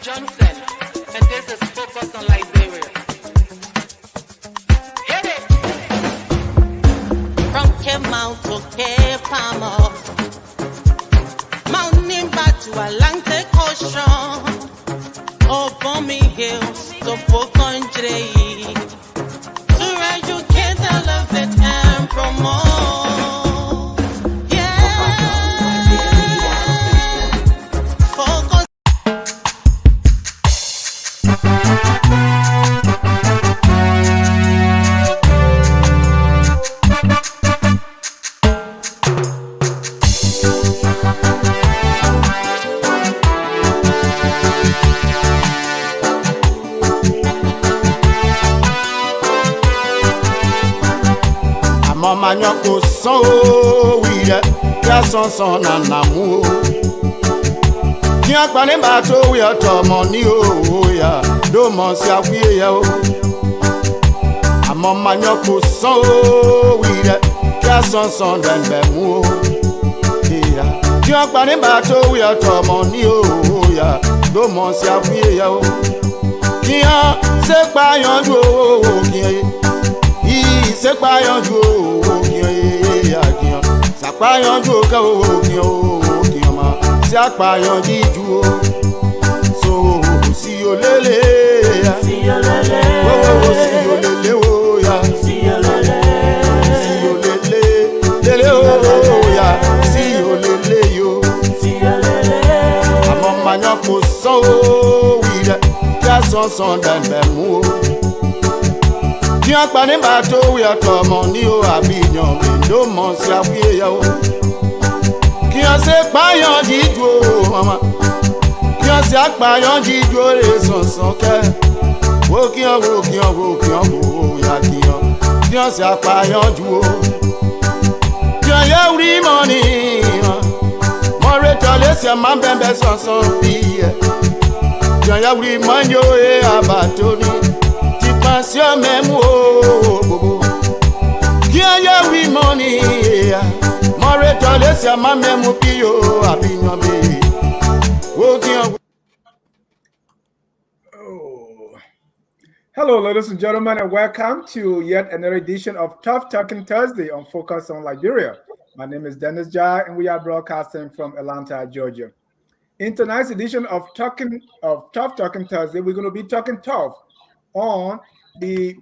Johnson, and this is Focus on Liberia. Hit it! From Kemau to Cape Palmo, Mount Nimba to Atlantic Ocean, Obomi Hills to Boakai, to educate, elevate, and promote. Manyoko so we ya son na namu ki agbani ba to we to money o ya do mo si awie ya o amo manyoko so we ya son den be mu o ya ki agbani ba to we to money o ya do mo si awie ya o ki a se pa yanju o ki se pa yanju o Sapa yanju ka o ki ma si apa yanju ju o so si olele ya si olele o si olele o ya si olele lele o ya si olele yo si olele amo manyo ko so wi de ya son dan be mu o ki agba ni ba to wi to mo ni o abiyan mi do mo si awie ya o ki o se pa yan jiju o mama ki o se agba yan jiju o re son ke wo ki o ya ki o se apa yan ju o ki o ye ri money mo re to le se ma bembe son bi e ki o ye ri money o e abatoni Passion même oh qui a eu money more tole si ma même pio abinyo be Hello ladies and gentlemen, and welcome to yet another edition of Tough Talking Thursday on Focus on Liberia. My name is Dennis Jai and we are broadcasting from Atlanta, Georgia. In tonight's edition of Tough Talking Thursday, we're going to be talking tough on the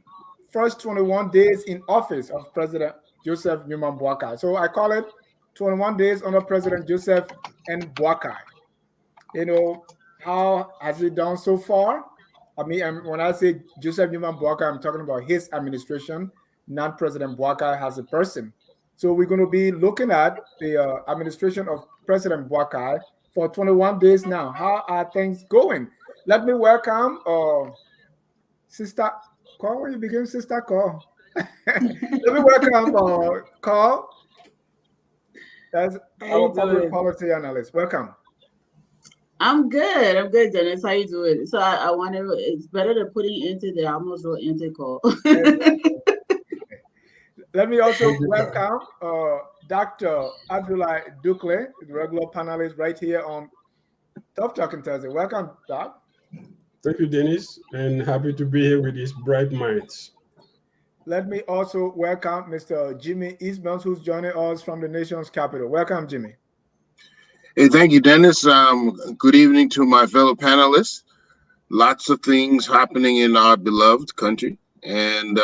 first 21 days in office of President Joseph Newman Boakai. So I call it 21 days under President Joseph N. Boakai. You know, how has he done so far? I mean, when I say Joseph Newman Boakai, I'm talking about his administration, not President Boakai as a person. So we're going to be looking at the administration of President Boakai for 21 days now. How are things going? Let me welcome Sister Call. You became Sister Call. Let me welcome Call. That's our public policy analyst. Welcome. I'm good, Dennis. How you doing? So I want to. It's better than putting into the almost wrote into Call. Let me also welcome Dr. Abdullah Dukle, the regular panelist right here on Tough Talking Thursday. Welcome, Doc. Thank you, Dennis, and happy to be here with these bright minds. Let me also welcome Mr. Jimmy Eastbound, who's joining us from the nation's capital. Welcome, Jimmy. Hey, thank you, Dennis. Good evening to my fellow panelists. Lots of things happening in our beloved country, and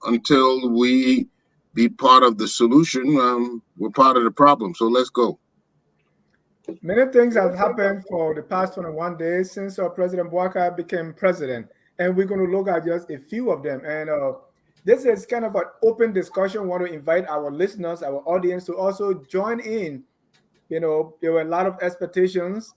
until we be part of the solution, we're part of the problem. So let's go. Many things have happened for the past 21 days since President Boakai became president, and we're going to look at just a few of them. And this is kind of an open discussion. We want to invite our listeners, our audience to also join in. You know, there were a lot of expectations.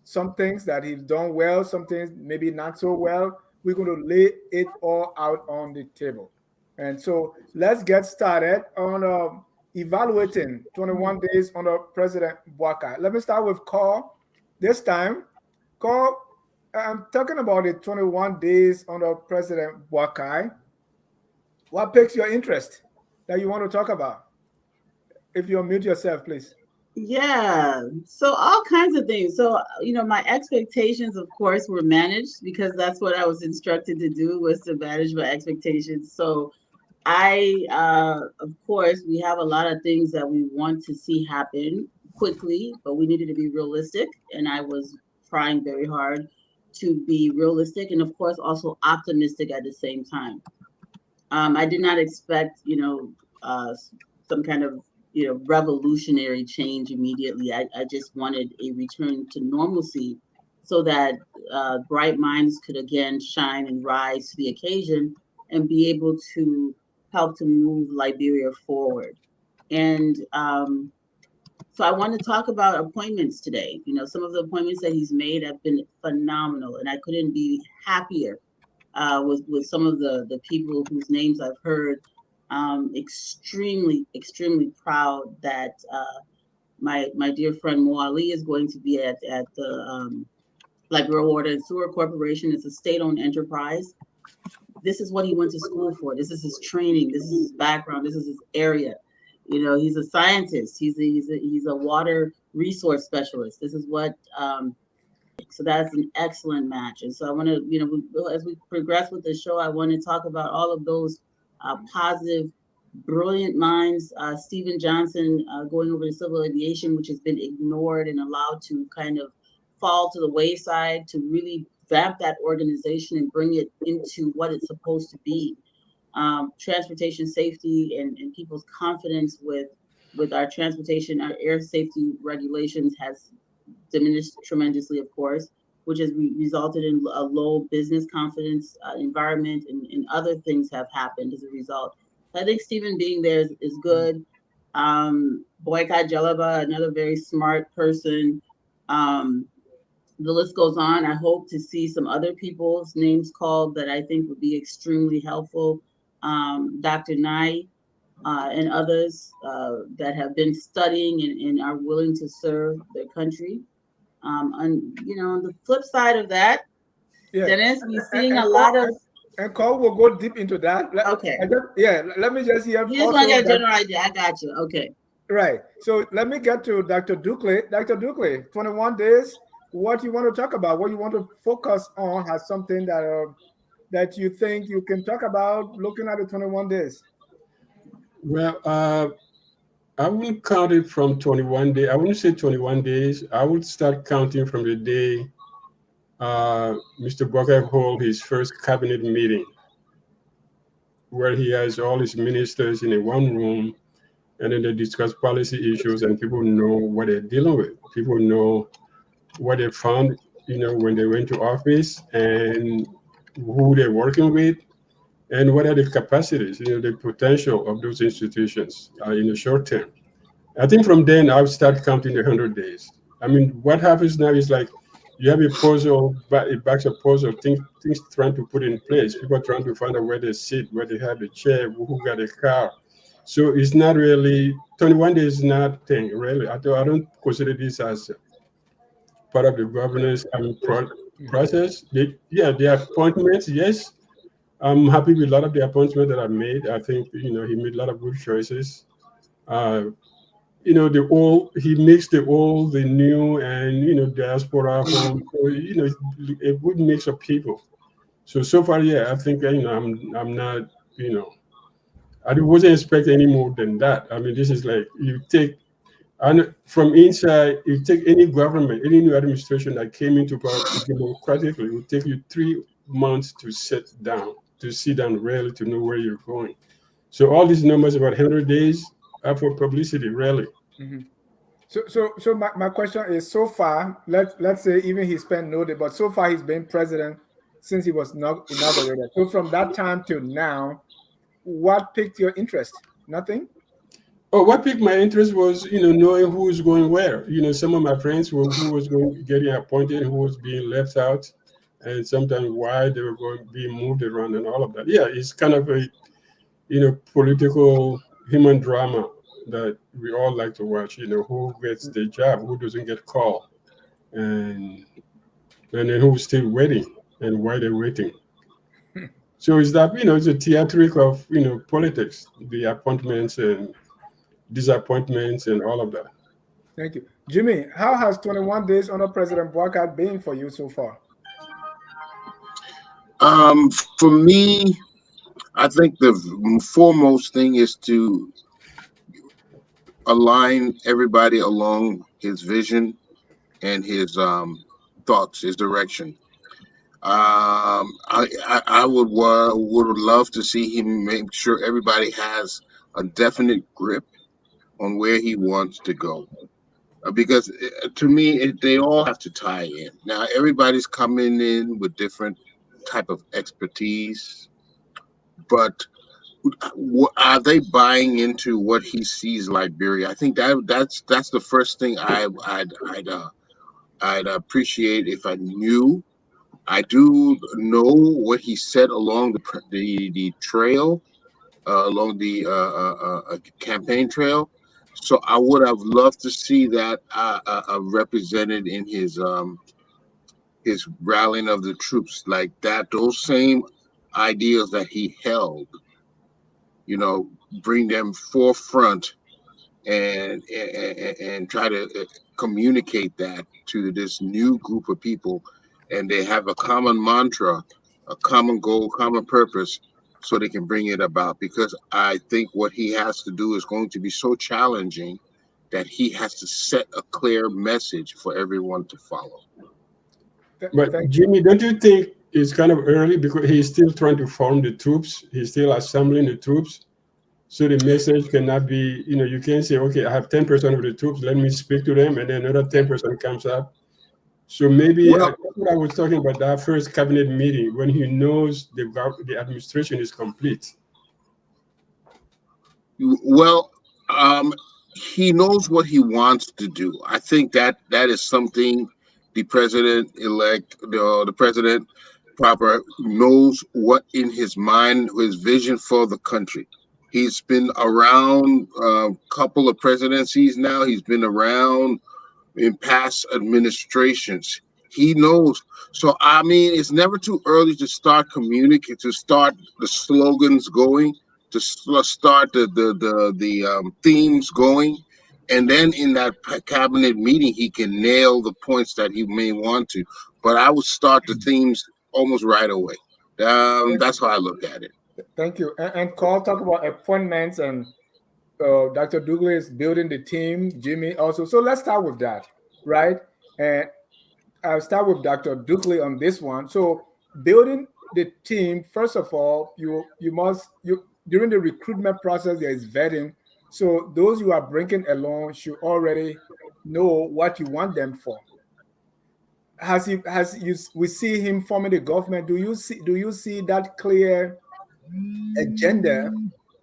Some things that he's done well, some things maybe not so well. We're going to lay it all out on the table. And so let's get started on evaluating 21 days under President Boakai. Let me start with Carl. This time, Carl, I'm talking about the 21 days under President Boakai. What piques your interest that you want to talk about? If you unmute yourself, please. Yeah, so all kinds of things. So, my expectations, of course, were managed because that's what I was instructed to do, was to manage my expectations. So of course, we have a lot of things that we want to see happen quickly, but we needed to be realistic. And I was trying very hard to be realistic and, of course, also optimistic at the same time. I did not expect, some kind of, revolutionary change immediately. I just wanted a return to normalcy so that bright minds could again shine and rise to the occasion and be able to help to move Liberia forward. And so I want to talk about appointments today. Some of the appointments that he's made have been phenomenal, and I couldn't be happier with some of the people whose names I've heard. Extremely proud that my dear friend Mo Ali is going to be at the Liberia Water and Sewer Corporation. It's a state-owned enterprise. This is what he went to school for. This is his training. This is his background. This is his area. He's a scientist. He's a water resource specialist. This is what so that's an excellent match. And so I want to, as we progress with the show, I want to talk about all of those positive, brilliant minds. Stephen Johnson going over to civil aviation, which has been ignored and allowed to kind of fall to the wayside, to really vamp that organization and bring it into what it's supposed to be. Transportation safety and people's confidence with our transportation, our air safety regulations has diminished tremendously, of course, which has resulted in a low business confidence environment, and other things have happened as a result. So I think Stephen being there is good. Boakai Jalaba, another very smart person. The list goes on. I hope to see some other people's names called that I think would be extremely helpful. Dr. Nye and others that have been studying and are willing to serve their country. On the flip side of that, Yeah. Dennis, we're seeing And a lot of. and Cole will go deep into that. Okay. Let me just hear. You just want to get a general idea. I got you. Okay. Right. So let me get to Dr. Dukley. Dr. Dukley, 21 days. What you want to talk about? What you want to focus on? Has something that you think you can talk about looking at the 21 days? Well, I will count it from 21 days. I wouldn't say 21 days. I would start counting from the day Mr. Boakai hold his first cabinet meeting, where he has all his ministers in a one room, and then they discuss policy issues, and people know what they're dealing with. People know what they found, when they went to office, and who they're working with, and what are the capacities, the potential of those institutions in the short term. I think from then I'll start counting the 100 days. I mean, what happens now is like you have a puzzle, a box of puzzle, things trying to put in place. People trying to find out where they sit, where they have a chair, who got a car. So it's not really 21 days. Is not thing really. I don't consider this as part of the governance process. The appointments, yes. I'm happy with a lot of the appointments that I made. I think he made a lot of good choices. The old, he makes the old, the new, and diaspora home. So a good mix of people. So far, yeah, I think I'm not I wasn't expecting any more than that. I mean, this is like you take. And from inside, you take any government, any new administration that came into power democratically, it will take you 3 months to sit down really to know where you're going. So all these numbers about 100 days are for publicity, really. Mm-hmm. So my question is, so far, let's say even he spent no day, but so far he's been president since he was not inaugurated. So from that time till now, what piqued your interest? Nothing? Oh, what piqued my interest was, knowing who is going where. Some of my friends who was getting appointed, who was being left out, and sometimes why they were going being moved around and all of that. Yeah, it's kind of a, political human drama that we all like to watch. Who gets the job, who doesn't get called, and then who's still waiting and why they're waiting. So it's that, it's a theatric of, politics, the appointments and disappointments and all of that. Thank you. Jimmy, how has 21 days under President Boakai been for you so far? For me, I think the foremost thing is to align everybody along his vision and his thoughts, his direction. I would love to see him make sure everybody has a definite grip on where he wants to go. Because to me, they all have to tie in. Now, everybody's coming in with different type of expertise, but are they buying into what he sees Liberia? I think that's the first thing I'd appreciate if I knew. I do know what he said along the trail, along the campaign trail. So I would have loved to see that represented in his rallying of the troops, like that. Those same ideas that he held, bring them forefront and try to communicate that to this new group of people, and they have a common mantra, a common goal, common purpose, so they can bring it about. Because I think what he has to do is going to be so challenging that he has to set a clear message for everyone to follow. But Jimmy, don't you think it's kind of early because he's still trying to form the troops? He's still assembling the troops. So the message cannot be, you can't say, okay, I have 10% of the troops, let me speak to them, and then another 10% comes up. So maybe that's what I was talking about, that first cabinet meeting, when he knows the administration is complete. Well, he knows what he wants to do. I think that is something the president-elect, the president proper, knows what in his mind, his vision for the country. He's been around a couple of presidencies now. He's been around in past administrations. He knows. So I mean, it's never too early to start communicating, to start the slogans going, to start the themes going, and then in that cabinet meeting, he can nail the points that he may want to. But I would start the themes almost right away. That's how I look at it. Thank you. And Carl, talk about appointments, and Dr. Douglas building the team, Jimmy also. So let's start with that, right? And I'll start with Dr. Douglas on this one. So building the team, first of all, you must during the recruitment process there is vetting. So those you are bringing along should already know what you want them for. We see him forming the government? Do you see that clear agenda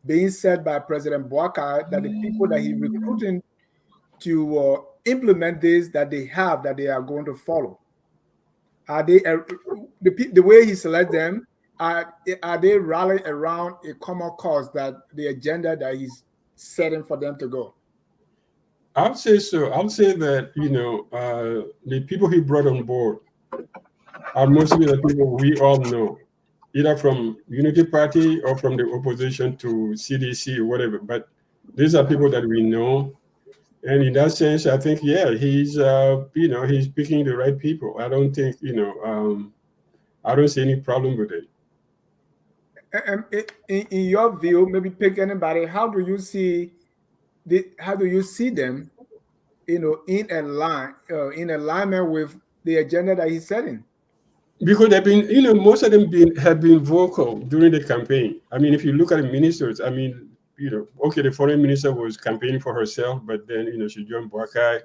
being set by President Boakai, that the people that he's recruiting to implement this, that they are going to follow? Are they the way he selects them? Are they rallying around a common cause, that the agenda that he's setting for them to go? I'll say so. I'll say that the people he brought on board are mostly the people we all know, either from Unity Party or from the opposition to CDC or whatever. But these are people that we know, and in that sense, I think he's he's picking the right people. I don't think I don't see any problem with it. And in your view, maybe pick anybody. How do you see them? In alignment with the agenda that he's setting. Because they've been, most of them have been vocal during the campaign. I mean, if you look at the ministers, I mean, okay, the foreign minister was campaigning for herself, but then, she joined Boakai.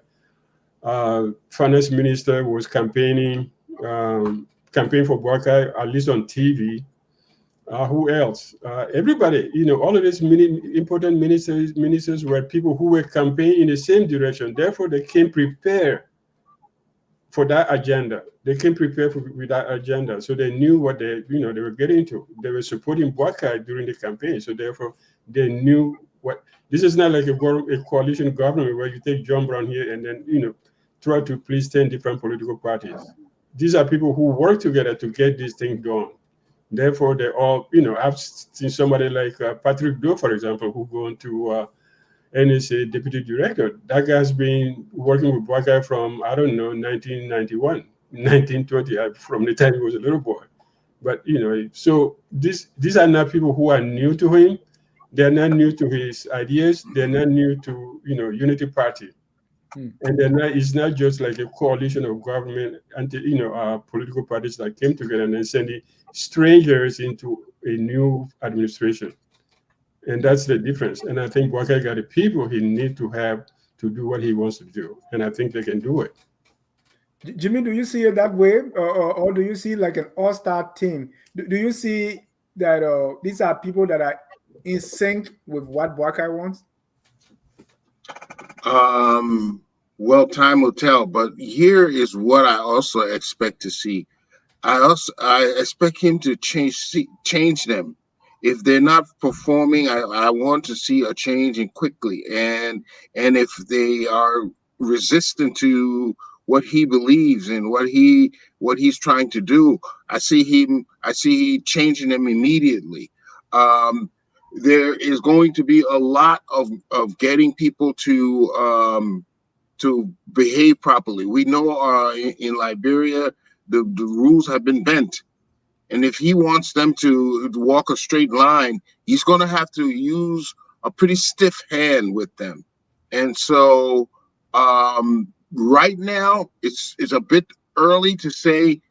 Finance minister was campaigning for Boakai, at least on TV. Who else? Everybody, all of these important ministers were people who were campaigning in the same direction. Therefore, they came prepared for that agenda. They came prepared with that agenda, so they knew what they were getting into. They were supporting Boakai during the campaign, so therefore they knew what. This is not like a coalition government where you take John Brown here and then try to please 10 different political parties. These are people who work together to get this thing done. Therefore, they all, I've seen somebody like Patrick Doe, for example, who going to and is a deputy director. That guy's been working with Boakai from, I don't know, 1991, 1920, from the time he was a little boy. But, so these are not people who are new to him. They're not new to his ideas. They're not new to, Unity Party. And then it's not just like a coalition of government and political parties that came together and then sending strangers into a new administration. And that's the difference. And I think Boakai got the people he needs to have to do what he wants to do. And I think they can do it. Jimmy, do you see it that way? Or do you see like an all-star team? Do you see that these are people that are in sync with what Boakai wants? Well, time will tell, but here is what I also expect to see. I expect him to change them. If they're not performing, I want to see a change and quickly. And if they are resistant to what he believes and what he's trying to do, I see he changing them immediately. There is going to be a lot of getting people to behave properly. We know in Liberia, the rules have been bent. And if he wants them to walk a straight line, he's going to have to use a pretty stiff hand with them. And so right now, it's a bit early to say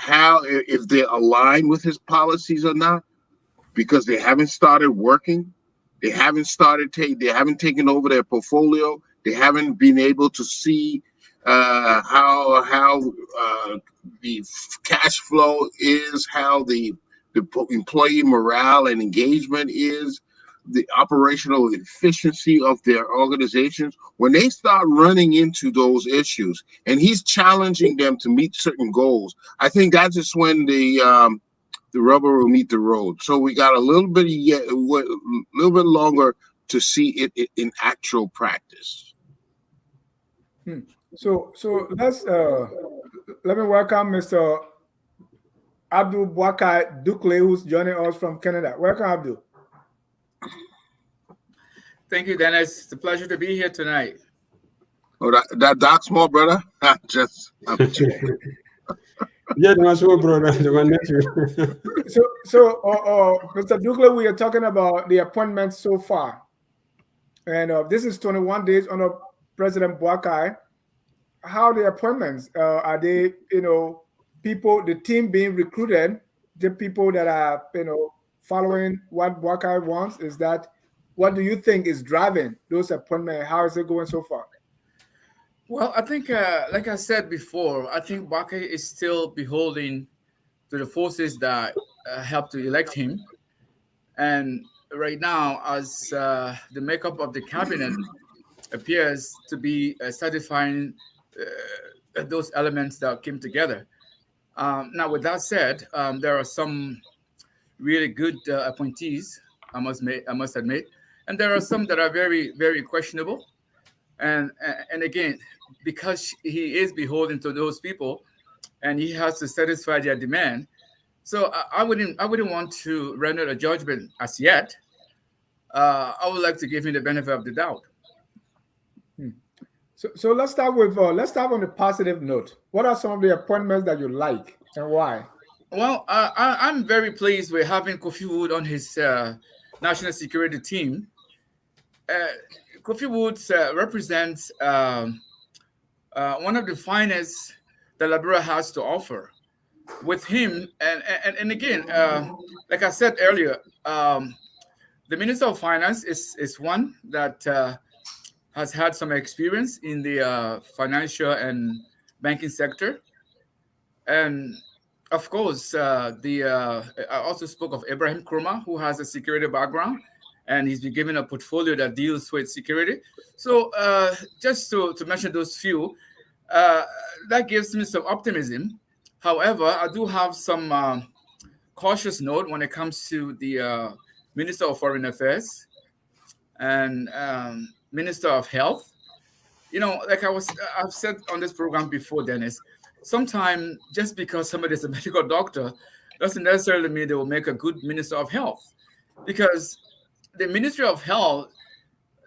if they're aligned with his policies or not, because they haven't started working. They haven't taken over their portfolio. They haven't been able to see how the cash flow is, how the employee morale and engagement is, the operational efficiency of their organizations. When they start running into those issues, and he's challenging them to meet certain goals, I think that's just when the rubber will meet the road. So we got a little bit longer to see it in actual practice. So let's let me welcome Mr. Abdul Boakai Dukle, who's joining us from Canada. Welcome, Abdul. Thank you, Dennis. It's a pleasure to be here tonight. Oh, that Doc small brother? I'm Yeah, my small brother, my nephew. So, Mr. Dukle, we are talking about the appointments so far. And this is 21 days under President Boakai. How are the appointments? Are they, people, the team being recruited, the people that are, following what Boakai wants? What do you think is driving those appointments? How is it going so far? Well, I think, like I said before, I think Boakai is still beholden to the forces that helped to elect him. And right now, as the makeup of the cabinet appears to be satisfying those elements that came together. Now, with that said, there are some really good appointees, I must admit, and there are some that are very, very questionable. And again, because he is beholden to those people, and he has to satisfy their demand. So I wouldn't want to render a judgment as yet. I would like to give him the benefit of the doubt. So let's start on the positive note. What are some of the appointments that you like and why? Well, I'm very pleased with having Kofi Wood on his national security team. Kofi Wood represents one of the finest that Liberia has to offer. With him, and again, like I said earlier, the Minister of Finance is one that has had some experience in the financial and banking sector. And of course, I also spoke of Ibrahim Kroma, who has a security background, and he's been given a portfolio that deals with security. So just to mention those few, that gives me some optimism. However, I do have some cautious note when it comes to the Minister of Foreign Affairs and Minister of Health. Like I've said on this program before, Dennis, sometimes just because somebody is a medical doctor doesn't necessarily mean they will make a good Minister of Health. Because the Ministry of Health,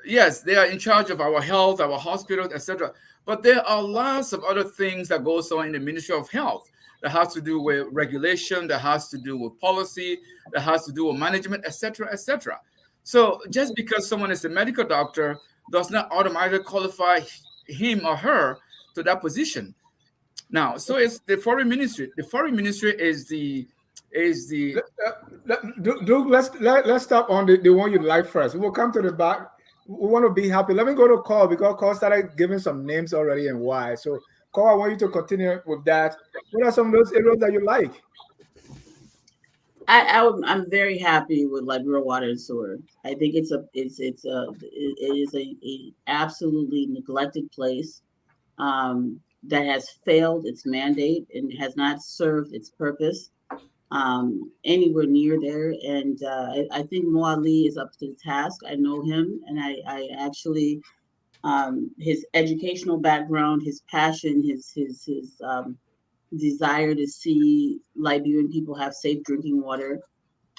yes, they are in charge of our health, our hospitals, etc. But there are lots of other things that goes on in the Ministry of Health that has to do with regulation, that has to do with policy, that has to do with management, etc., etc. So just because someone is a medical doctor does not automatically qualify him or her to that position. Now, so it's the foreign ministry. The foreign ministry is the Let's stop on the one you like first. We'll come to the back. We want to be happy. Let me go to Call because Call started giving some names already and why. So, Call, I want you to continue with that. What are some of those areas that you like? I'm very happy with Liberia Water and Sewer. I think it is a absolutely neglected place that has failed its mandate and has not served its purpose anywhere near there. And I think Mo Ali is up to the task. I know him, and I actually his educational background, his passion, his desire to see Liberian people have safe drinking water,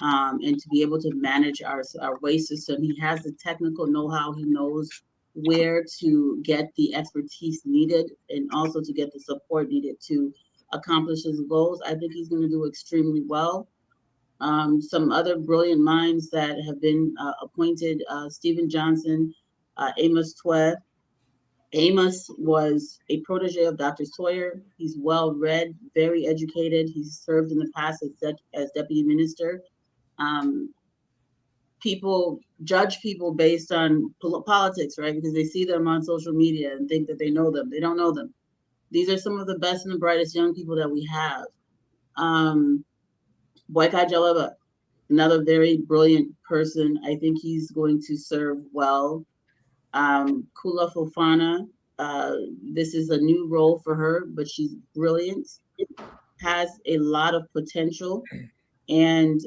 and to be able to manage our waste system. He has the technical know-how. He knows where to get the expertise needed and also to get the support needed to accomplish his goals. I think he's going to do extremely well. Some other brilliant minds that have been appointed, Stephen Johnson, Amos Tweth. Amos was a protege of Dr. Sawyer. He's well read, very educated. He's served in the past as deputy minister. Um, People judge people based on politics, right? Because they see them on social media and think that they know them. They don't know them. These are some of the best and the brightest young people that we have. Boakai Jalaba, another very brilliant person. I think he's going to serve well. Kula Fofana, this is a new role for her, but she's brilliant, has a lot of potential, and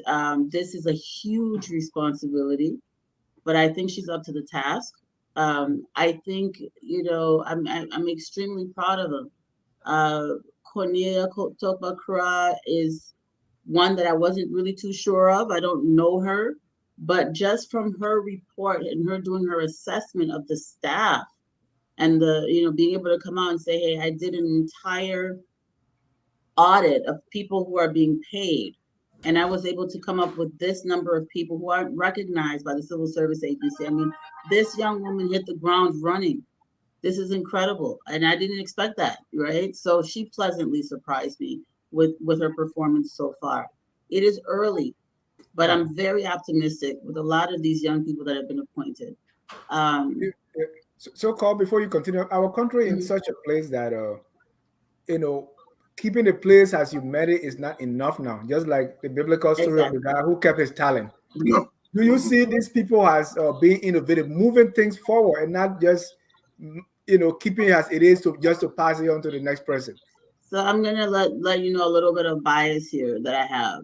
this is a huge responsibility, but I think she's up to the task. I think, I'm extremely proud of them. Cornelia Topakra is one that I wasn't really too sure of. I don't know her, but just from her report and her doing her assessment of the staff and being able to come out and say, hey, I did an entire audit of people who are being paid. And I was able to come up with this number of people who aren't recognized by the Civil Service Agency. I mean, this young woman hit the ground running. This is incredible. And I didn't expect that, right? So she pleasantly surprised me with her performance so far. It is early, but I'm very optimistic with a lot of these young people that have been appointed. So, Carl, before you continue, our country is such a place that, keeping the place as you met it is not enough now. Just like the biblical story of the guy who kept his talent. No. Do you see these people as being innovative, moving things forward, and not just, keeping it as it is to pass it on to the next person? So I'm gonna let you know a little bit of bias here that I have.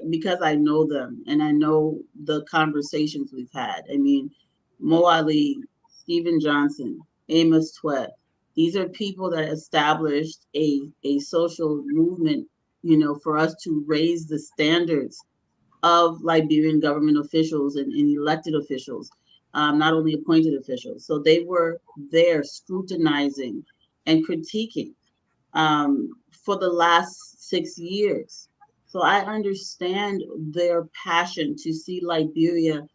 Because I know them and I know the conversations we've had. I mean, Mo Ali, Stephen Johnson, Amos Twett. These are people that established a social movement, for us to raise the standards of Liberian government officials and elected officials, not only appointed officials. So they were there scrutinizing and critiquing for the last 6 years. So I understand their passion to see Liberia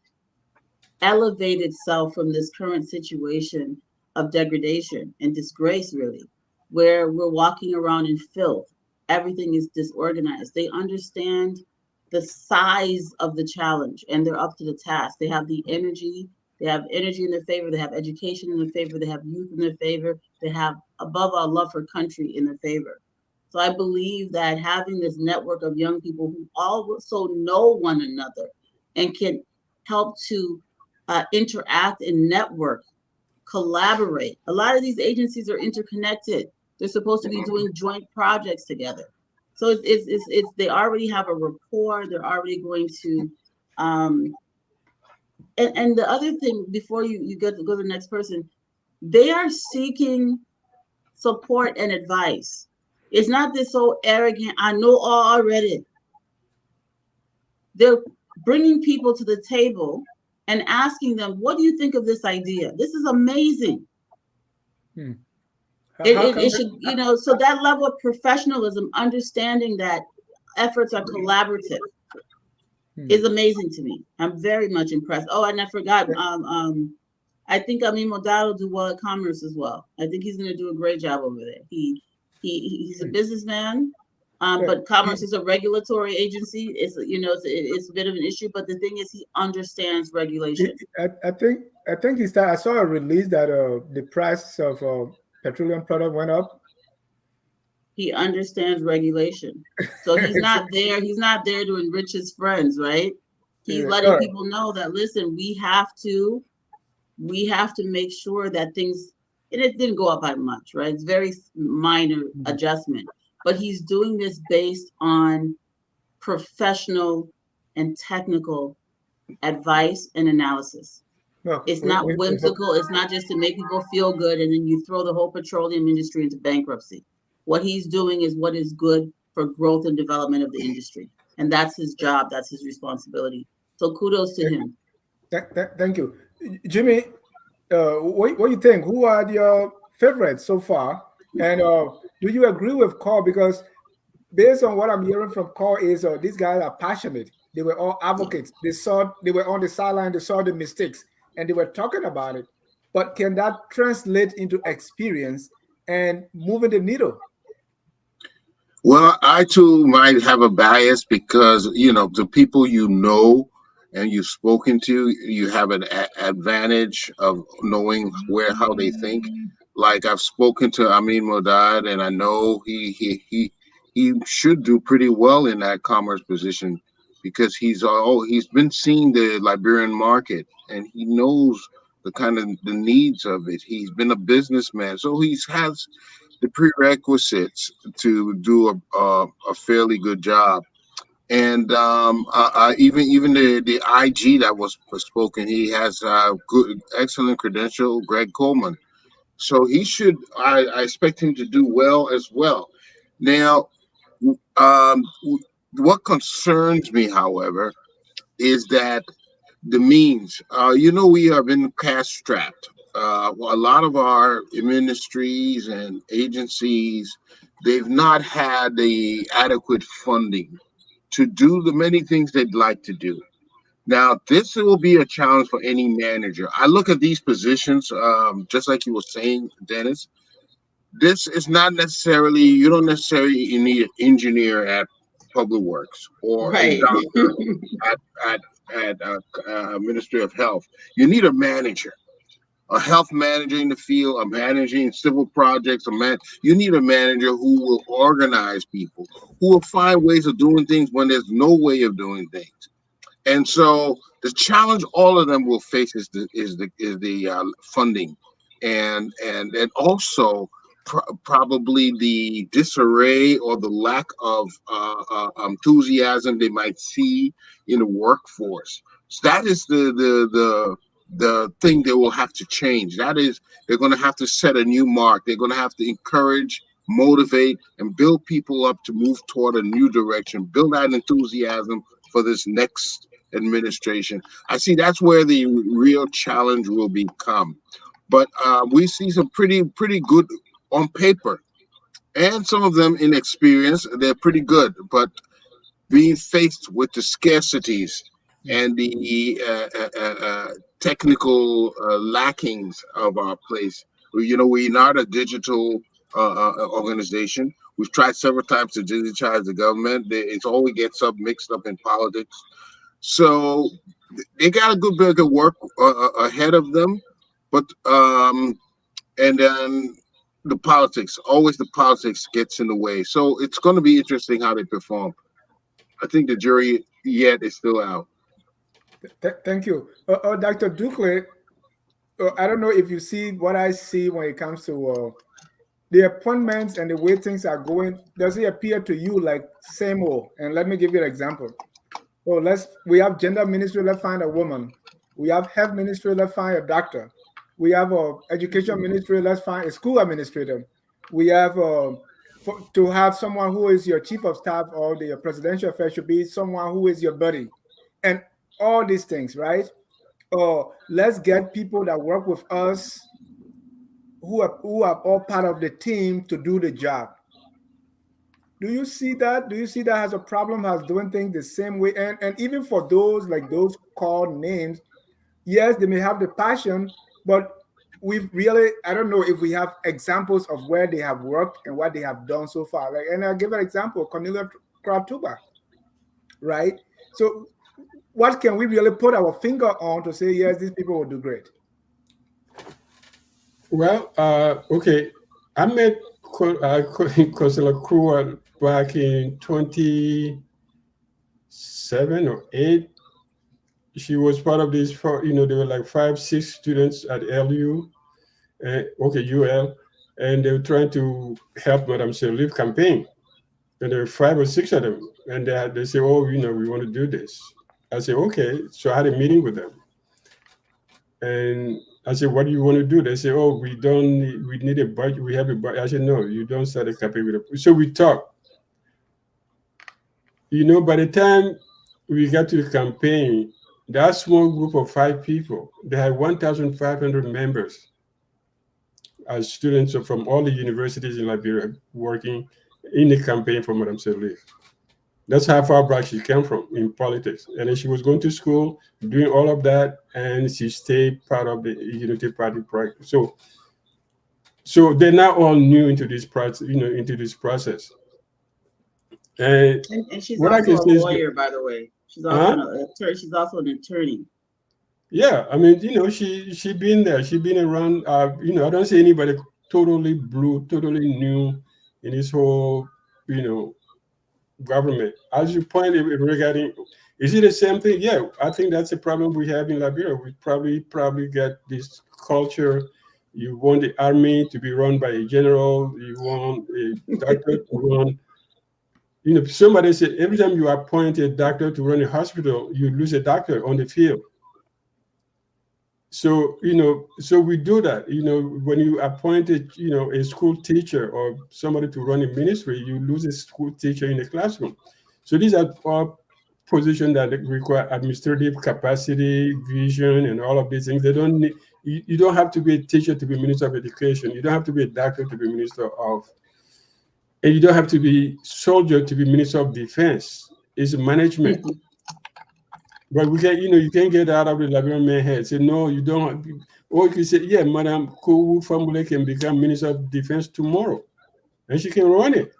elevate itself from this current situation of degradation and disgrace, really, where we're walking around in filth. Everything is disorganized. They understand the size of the challenge and they're up to the task. They have the energy. They have energy in their favor. They have education in their favor. They have youth in their favor. They have, above all, love for country in their favor. So I believe that having this network of young people who also know one another and can help to interact and network, collaborate. A lot of these agencies are interconnected. They're supposed to be doing joint projects together. So it's they already have a rapport. They're already going to, and the other thing before you go to the next person, they are seeking support and advice. It's not this so arrogant, I know all already. They're bringing people to the table and asking them, what do you think of this idea? This is amazing. It should, you know, so that level of professionalism, understanding that efforts are collaborative, is amazing to me. I'm very much impressed. Oh, and I forgot, I think Amin Modal will do well at Commerce as well. I think he's going to do a great job over there. He's a businessman, but Commerce is a regulatory agency. It's, you know, it's a bit of an issue, but the thing is, he understands regulation. I think he started. I saw a release that the price of petroleum product went up. He understands regulation, so he's not there. He's not there to enrich his friends, right? He's letting people know that, listen, we have to make sure that things, and it didn't go up by much, right? It's very minor adjustment, but he's doing this based on professional and technical advice and analysis. It's not whimsical. It's not just to make people feel good and then you throw the whole petroleum industry into bankruptcy. What he's doing is what is good for growth and development of the industry, and that's his job. That's his responsibility. So kudos to him. Thank you, Jimmy. What do you think? Who are your favorites so far? And do you agree with Carl? Because based on what I'm hearing from Carl is these guys are passionate. They were all advocates. They were on the sideline. They saw the mistakes and they were talking about it. But can that translate into experience and moving the needle? Well, I too might have a bias because, you know, the people you know and you've spoken to, you have an advantage of knowing how they think. Like I've spoken to Amin Modad, and I know he should do pretty well in that commerce position because he's been seeing the Liberian market and he knows the kind of the needs of it. He's been a businessman, so has the prerequisites to do a fairly good job. And even the IG that was spoken, he has good, excellent credential, Greg Coleman. So he should. I expect him to do well as well. Now, what concerns me, however, is that the means. You know, we have been cash strapped. A lot of our ministries and agencies, they've not had the adequate funding to do the many things they'd like to do. Now, this will be a challenge for any manager. I look at these positions, just like you were saying, Dennis. This is not necessarily, you don't necessarily need an engineer at Public Works or a doctor at Ministry of Health. You need a manager, a health manager in the field, a manager in civil projects. You need a manager who will organize people, who will find ways of doing things when there's no way of doing things. And so the challenge all of them will face is the funding, and also probably the disarray or the lack of enthusiasm they might see in the workforce. So that is the thing they will have to change. That is, they're going to have to set a new mark. They're going to have to encourage, motivate, and build people up to move toward a new direction. Build that enthusiasm for this next administration. I see that's where the real challenge will become. But we see some pretty good on paper, and some of them in experience. They're pretty good, but being faced with the scarcities and the technical lackings of our place. You know, we're not a digital organization. We've tried several times to digitize the government. It's always gets mixed up in politics. So they got a good bit of work ahead of them, but and then the politics gets in the way. So it's going to be interesting how they perform. I think the jury yet is still out. Thank you, Dr. Ducle. I don't know if you see what I see when it comes to the appointments and the way things are going. Does it appear to you like same old? And let me give you an example. Oh, we have gender ministry, let's find a woman. We have health ministry, let's find a doctor. We have a education ministry, let's find a school administrator. We have to have someone who is your chief of staff or the presidential affair should be someone who is your buddy. And all these things, right? let's get people that work with us who are all part of the team to do the job. Do you see that? Do you see that as a problem, as doing things the same way? And even for those like those called names, yes, they may have the passion, but we've really, I don't know if we have examples of where they have worked and what they have done so far. Like, and I'll give an example, Cornelia Kratuba, right? So what can we really put our finger on to say, yes, these people will do great? Well, okay. I met Consuela Crua back in 27 or 8. She was part of this, there were like 5, 6 students at LU, UL, and they were trying to help Madame Sirleaf campaign. And there were 5 or 6 of them. And they say, oh, we want to do this. I said, okay. So I had a meeting with them. And I said, what do you want to do? They say, oh, we need a budget. We have a budget. I said, no, you don't start a campaign with a. So we talked. By the time we got to the campaign, that small group of 5 people, they had 1,500 members as students from all the universities in Liberia working in the campaign for Madame Sirleaf. That's how far back she came from in politics. And then she was going to school, doing all of that, and she stayed part of the Unity Party project. So they're now all new into this process, And she's what I also can a say lawyer, by the way. She's also an attorney. She's also an attorney. Yeah, I mean, she been there. She been around. I don't see anybody totally blue, totally new in this whole, government. As you pointed regarding, is it the same thing? Yeah, I think that's a problem we have in Liberia. We probably get this culture. You want the army to be run by a general. You want a doctor to run. Somebody said every time you appoint a doctor to run a hospital, you lose a doctor on the field. So, so we do that. When you appoint a school teacher or somebody to run a ministry, you lose a school teacher in the classroom. So these are all positions that require administrative capacity, vision, and all of these things. They don't need, you don't have to be a teacher to be Minister of Education. You don't have to be a doctor to be Minister of, and you don't have to be soldier to be Minister of Defense. It's management. But we can, you can't get out of the Liberian man's head. Say, no, you don't. Or you can say, yeah, Madam Kowu Famule can become Minister of Defense tomorrow. And she can run it.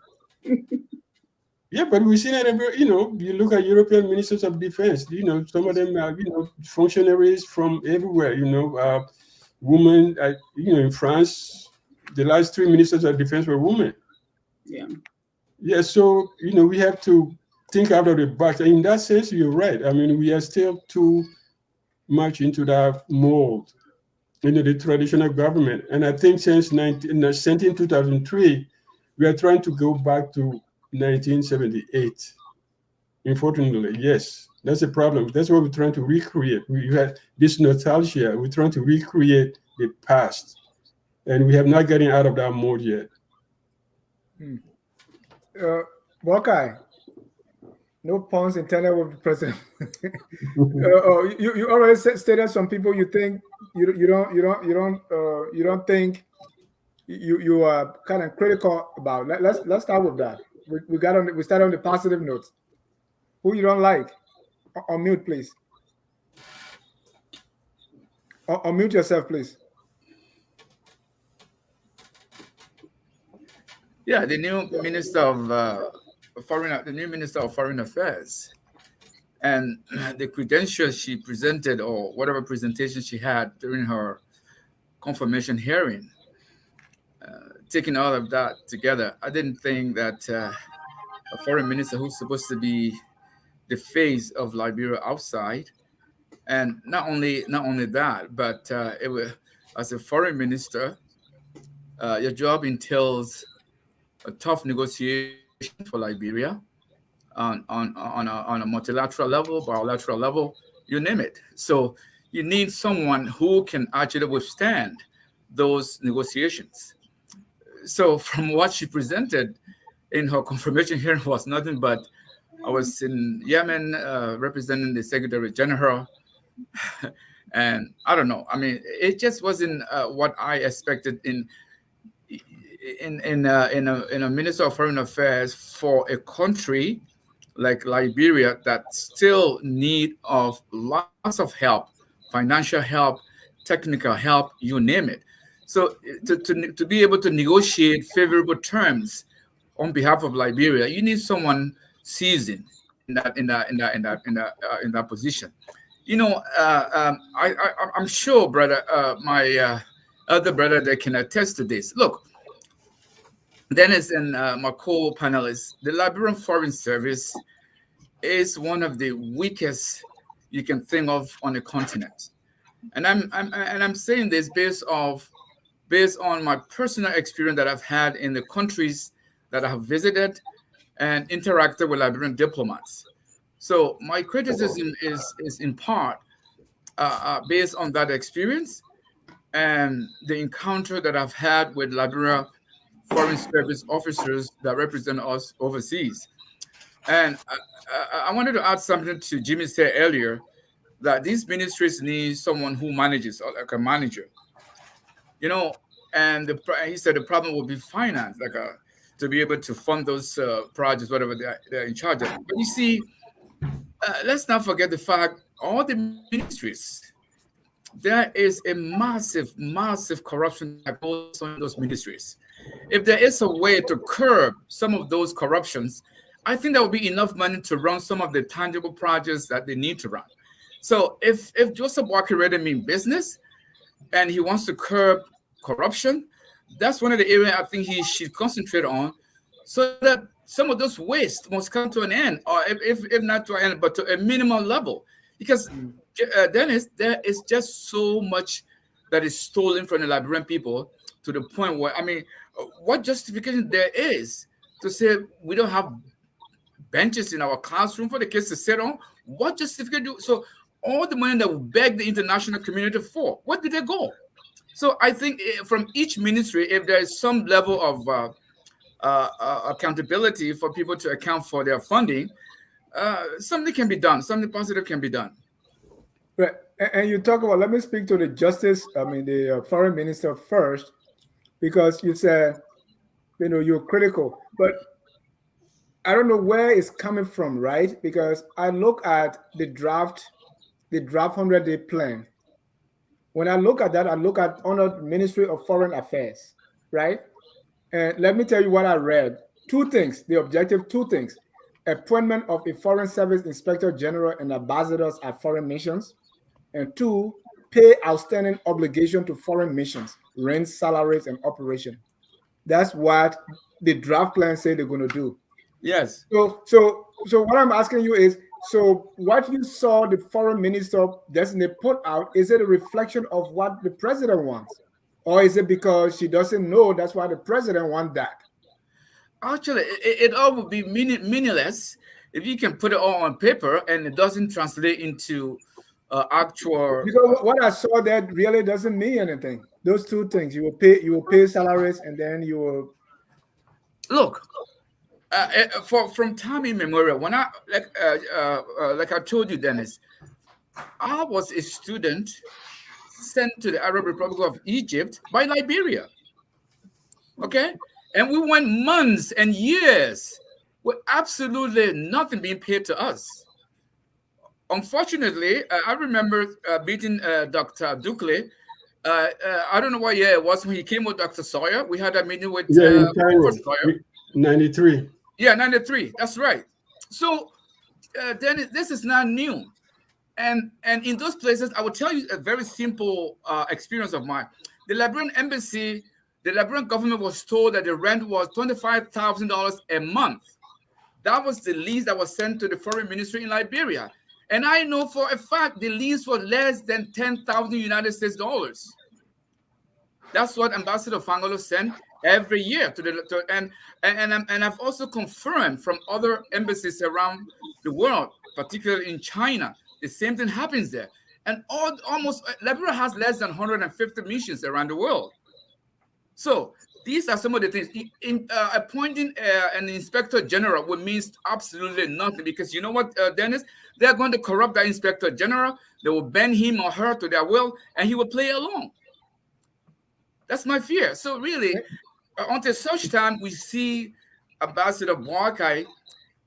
Yeah, but we see that, you look at European ministers of defense, some of them are, functionaries from everywhere, women, in France, the last 3 ministers of defense were women. Yeah. Yeah, so, we have to think out of the box. In that sense, you're right. I mean, we are still too much into that mold, the traditional government. And I think since 2003, we are trying to go back to 1978. Unfortunately, yes, that's a problem. That's what we're trying to recreate. We had this nostalgia. We're trying to recreate the past, and we have not gotten out of that mode yet. Boakai, no puns intended with the president. You already stated some people you think you don't think you are kind of critical about. Let's start with that. We start on the positive notes. Who you don't like? Unmute, please. Unmute yourself, please. Yeah, the new minister of foreign affairs, and the credentials she presented, or whatever presentation she had during her confirmation hearing. Taking all of that together, I didn't think that a foreign minister who's supposed to be the face of Liberia outside, and not only that, but it was, as a foreign minister, your job entails a tough negotiation for Liberia on a multilateral level, bilateral level, you name it. So you need someone who can actually withstand those negotiations. So from what she presented in her confirmation hearing was nothing but, I was in Yemen representing the Secretary General, And I don't know. I mean, it just wasn't what I expected in a Minister of Foreign Affairs for a country like Liberia that still need of lots of help, financial help, technical help, you name it. So to be able to negotiate favorable terms on behalf of Liberia, you need someone seasoned in that position. You know, I'm sure, brother, my other brother that can attest to this. Look, Dennis and my co-panelists, the Liberian Foreign Service is one of the weakest you can think of on the continent. And I'm saying this based on my personal experience that I've had in the countries that I have visited and interacted with Liberian diplomats. So my criticism is in part based on that experience and the encounter that I've had with Liberia Foreign Service officers that represent us overseas. And I wanted to add something to Jimmy said earlier that these ministries need someone who manages, or like a manager, you know. And he said the problem will be finance, like to be able to fund those projects, whatever they're in charge of. But you see, let's not forget the fact all the ministries, there is a massive corruption that goes on in those ministries. If there is a way to curb some of those corruptions, I think there will be enough money to run some of the tangible projects that they need to run. So if Joseph Boakai really mean business and he wants to curb corruption, that's one of the areas I think he should concentrate on, so that some of those waste must come to an end, or if not to an end, but to a minimal level. Because Dennis, there is just so much that is stolen from the Liberian people to the point where, I mean, what justification there is to say we don't have benches in our classroom for the kids to sit on? What justification do so all the money that we beg the international community for, where did they go? So I think from each ministry, if there is some level of accountability for people to account for their funding, something can be done. Something positive can be done. Right. And you talk about, let me speak to the the foreign minister first, because you said, you're critical, but I don't know where it's coming from, right? Because I look at the draft 100-day plan. When I look at that, I look at under Ministry of Foreign Affairs, right? And let me tell you what I read. Two things, the objective, two things. Appointment of a Foreign Service Inspector General and ambassadors at foreign missions. And two, pay outstanding obligation to foreign missions, rent, salaries, and operation. That's what the draft plan say they're going to do. Yes. So what I'm asking you is, so what you saw the foreign minister doesn't put out, is it a reflection of what the president wants? Or is it because she doesn't know that's why the president wants that? Actually, it all would be meaningless if you can put it all on paper and it doesn't translate into actual. Because what I saw that really doesn't mean anything. Those two things, you will pay salaries, and then you will Look. From time immemorial, when I like I told you, Dennis, I was a student sent to the Arab Republic of Egypt by Liberia. Okay, and we went months and years with absolutely nothing being paid to us. Unfortunately, I remember meeting Dr. Dukley. I don't know what year it was when he came with Dr. Sawyer. We had a meeting with in Cairo, Sawyer. 93. Yeah, 93. That's right. So then this is not new. And in those places, I will tell you a very simple experience of mine. The Liberian embassy, the Liberian government was told that the rent was $25,000 a month. That was the lease that was sent to the foreign ministry in Liberia. And I know for a fact the lease was less than 10,000 United States dollars. That's what Ambassador Fangolo sent every year and I've also confirmed from other embassies around the world, particularly in China, the same thing happens there. And almost Liberia has less than 150 missions around the world. So these are some of the things. Appointing an inspector general would mean absolutely nothing, because you know what, Dennis? They are going to corrupt the inspector general. They will bend him or her to their will, and he will play along. That's my fear. So really, until such time we see Ambassador Boakai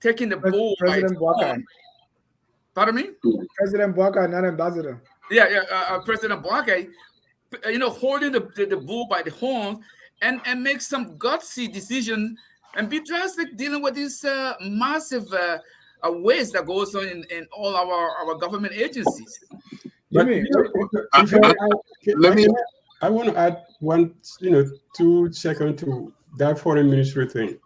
taking the bull by its President Boakai. horn. Pardon me? President Boakai, not ambassador. Yeah, President Boakai, holding the bull by the horns and make some gutsy decision and be drastic dealing with this massive waste that goes on in all our government agencies. But I want to add 2 seconds to that foreign ministry thing.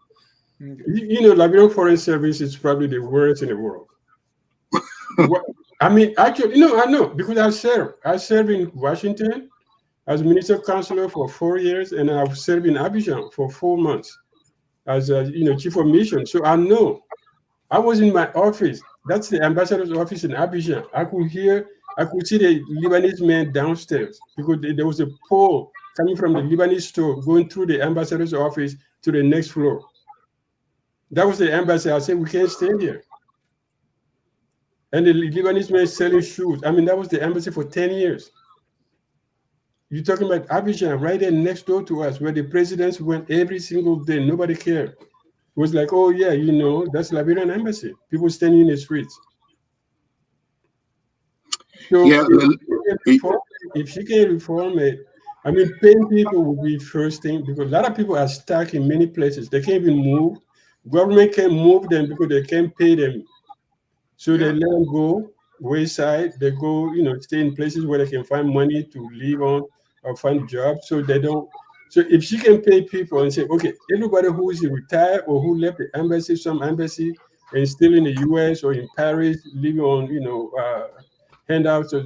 Liberian Foreign Service is probably the worst in the world. I mean, actually, I know, because I served in Washington as Minister Counselor for 4 years, and I've served in Abidjan for 4 months as Chief of Mission. So I know. I was in my office. That's the ambassador's office in Abidjan. I could see the Lebanese man downstairs, because there was a pole coming from the Lebanese store going through the ambassador's office to the next floor. That was the embassy. I said, we can't stay here. And the Lebanese man selling shoes. I mean, that was the embassy for 10 years. You're talking about Abidjan, right there next door to us, where the presidents went every single day. Nobody cared. It was like, oh, yeah, that's Liberian embassy. People standing in the streets. So Yeah, if she can reform it, I mean, paying people would be first thing, because a lot of people are stuck in many places. They can't even move. Government can't move them because they can't pay them. So they let them go wayside. They go, stay in places where they can find money to live on or find jobs. So they don't. So if she can pay people and say, okay, everybody who is retired or who left the embassy, some embassy, and still in the U.S. or in Paris, living on, handouts, or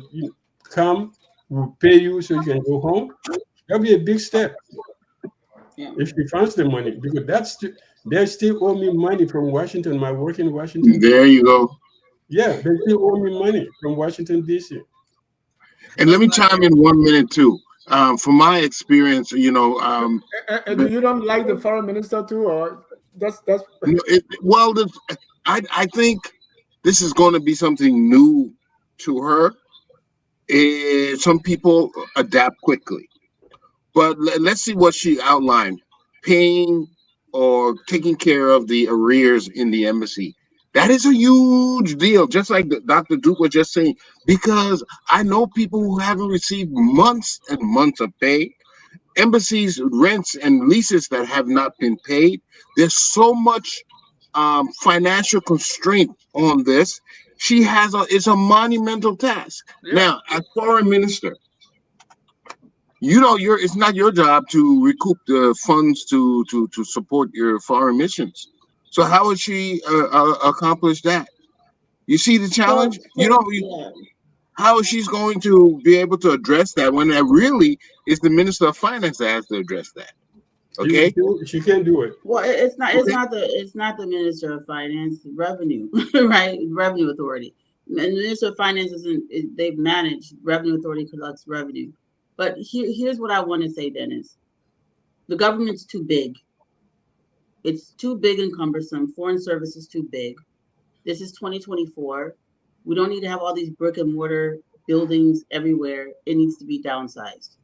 come, we'll pay you so you can go home. That'll be a big step. If she finds the money, because they still owe me money from Washington. My work in Washington. There you go. Yeah, they still owe me money from Washington, D.C. And let me chime in 1 minute too. From my experience, And you don't like the foreign minister too, or that's I think this is going to be something new to her. Some people adapt quickly, but let's see what she outlined: paying or taking care of the arrears in the embassy. That is a huge deal, just like Dr. Duke was just saying, because I know people who haven't received months and months of pay, embassies, rents, and leases that have not been paid. There's so much financial constraint on this. It's a monumental task. Yeah. Now, as foreign minister, it's not your job to recoup the funds to support your foreign missions. So how would she accomplish that? You see the challenge? How is she going to be able to address that when that really is the Minister of Finance that has to address that? Okay, she can't do it. Well, it's not the Minister of Finance. Revenue, right? Revenue Authority. And the Minister of Finance they've managed. Revenue Authority collects revenue. But here's what I want to say, Dennis. The government's too big. It's too big and cumbersome. Foreign service is too big. This is 2024. We don't need to have all these brick and mortar buildings everywhere. It needs to be downsized,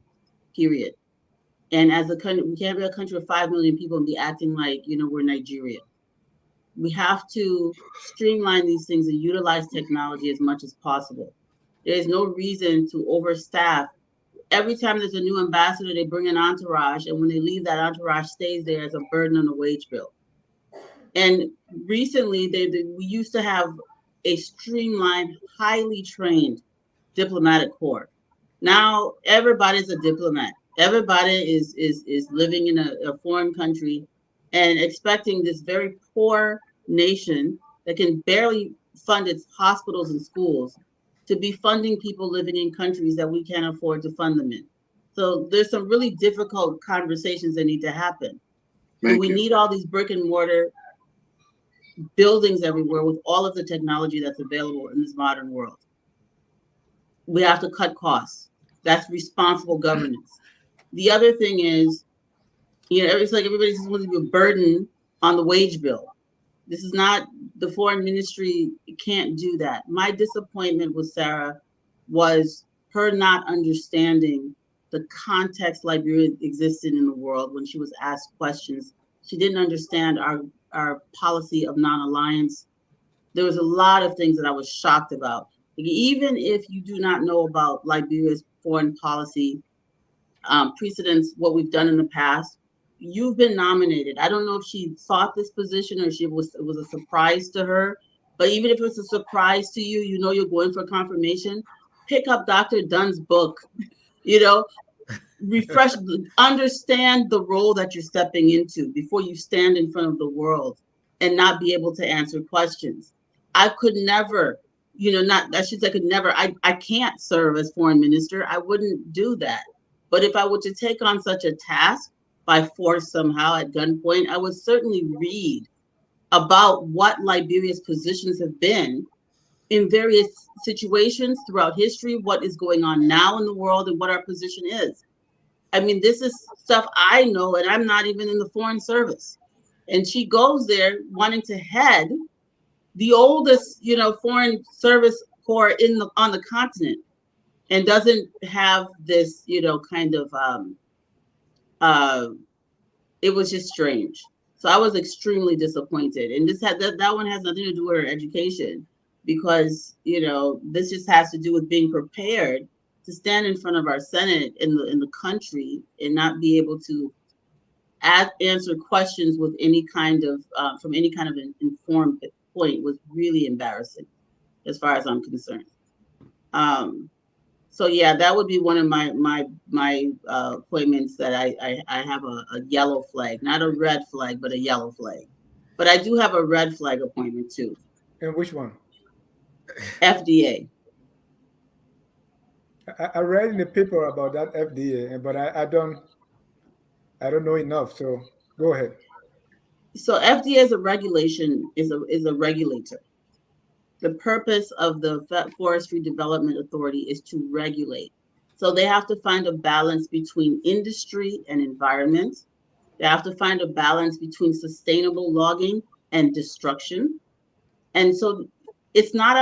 period. And as a country, we can't be a country of 5 million people and be acting like, we're Nigeria. We have to streamline these things and utilize technology as much as possible. There's no reason to overstaff. Every time there's a new ambassador, they bring an entourage, and when they leave, that entourage stays there as a burden on the wage bill. And recently, we used to have a streamlined, highly trained diplomatic corps. Now everybody's a diplomat. Everybody is living in a foreign country and expecting this very poor nation that can barely fund its hospitals and schools to be funding people living in countries that we can't afford to fund them in. So there's some really difficult conversations that need to happen. We need all these brick and mortar buildings everywhere with all of the technology that's available in this modern world. We have to cut costs. That's responsible governance. The other thing is, It's like everybody's supposed to be a burden on the wage bill. This is not the foreign ministry. Can't do that. My disappointment with Sarah was her not understanding the context Liberia existed in the world when she was asked questions. She didn't understand our policy of non-alliance. There was a lot of things that I was shocked about. Even if you do not know about Liberia's foreign policy precedents, what we've done in the past, you've been nominated. I don't know if she sought this position or it was a surprise to her. But even if it's a surprise to you, you're going for confirmation. Pick up Dr. Dunn's book. Refresh, understand the role that you're stepping into before you stand in front of the world and not be able to answer questions. I could never, I can't serve as foreign minister. I wouldn't do that. But if I were to take on such a task by force somehow at gunpoint, I would certainly read about what Liberia's positions have been in various situations throughout history, what is going on now in the world, and what our position is. I mean, this is stuff I know, and I'm not even in the foreign service. And she goes there wanting to head the oldest, foreign service corps on the continent, and doesn't have this, kind of it was just strange. So I was extremely disappointed. And that one has nothing to do with her education, because this just has to do with being prepared to stand in front of our Senate in the country and not be able to answer questions with any kind of from any kind of an informed point was really embarrassing, as far as I'm concerned. So yeah, that would be one of my appointments that I have a yellow flag, not a red flag, but a yellow flag. But I do have a red flag appointment too. And which one? FDA. I read in the paper about that FDA, but I don't know enough. So go ahead. So FDA is a regulation, is a regulator. The purpose of the Forestry Development Authority is to regulate. So they have to find a balance between industry and environment. They have to find a balance between sustainable logging and destruction. And so it's not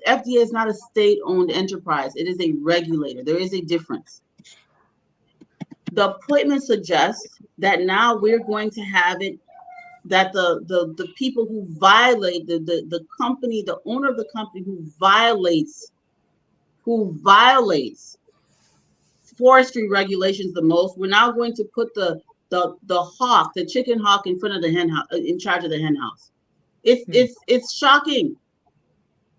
FDA is not a state-owned enterprise. It is a regulator. There is a difference. The appointment suggests that now we're going to have it that the people who violate the company, the owner of the company who violates forestry regulations the most, we're now going to put the chicken hawk in front of the hen house, in charge of the hen house. It's shocking,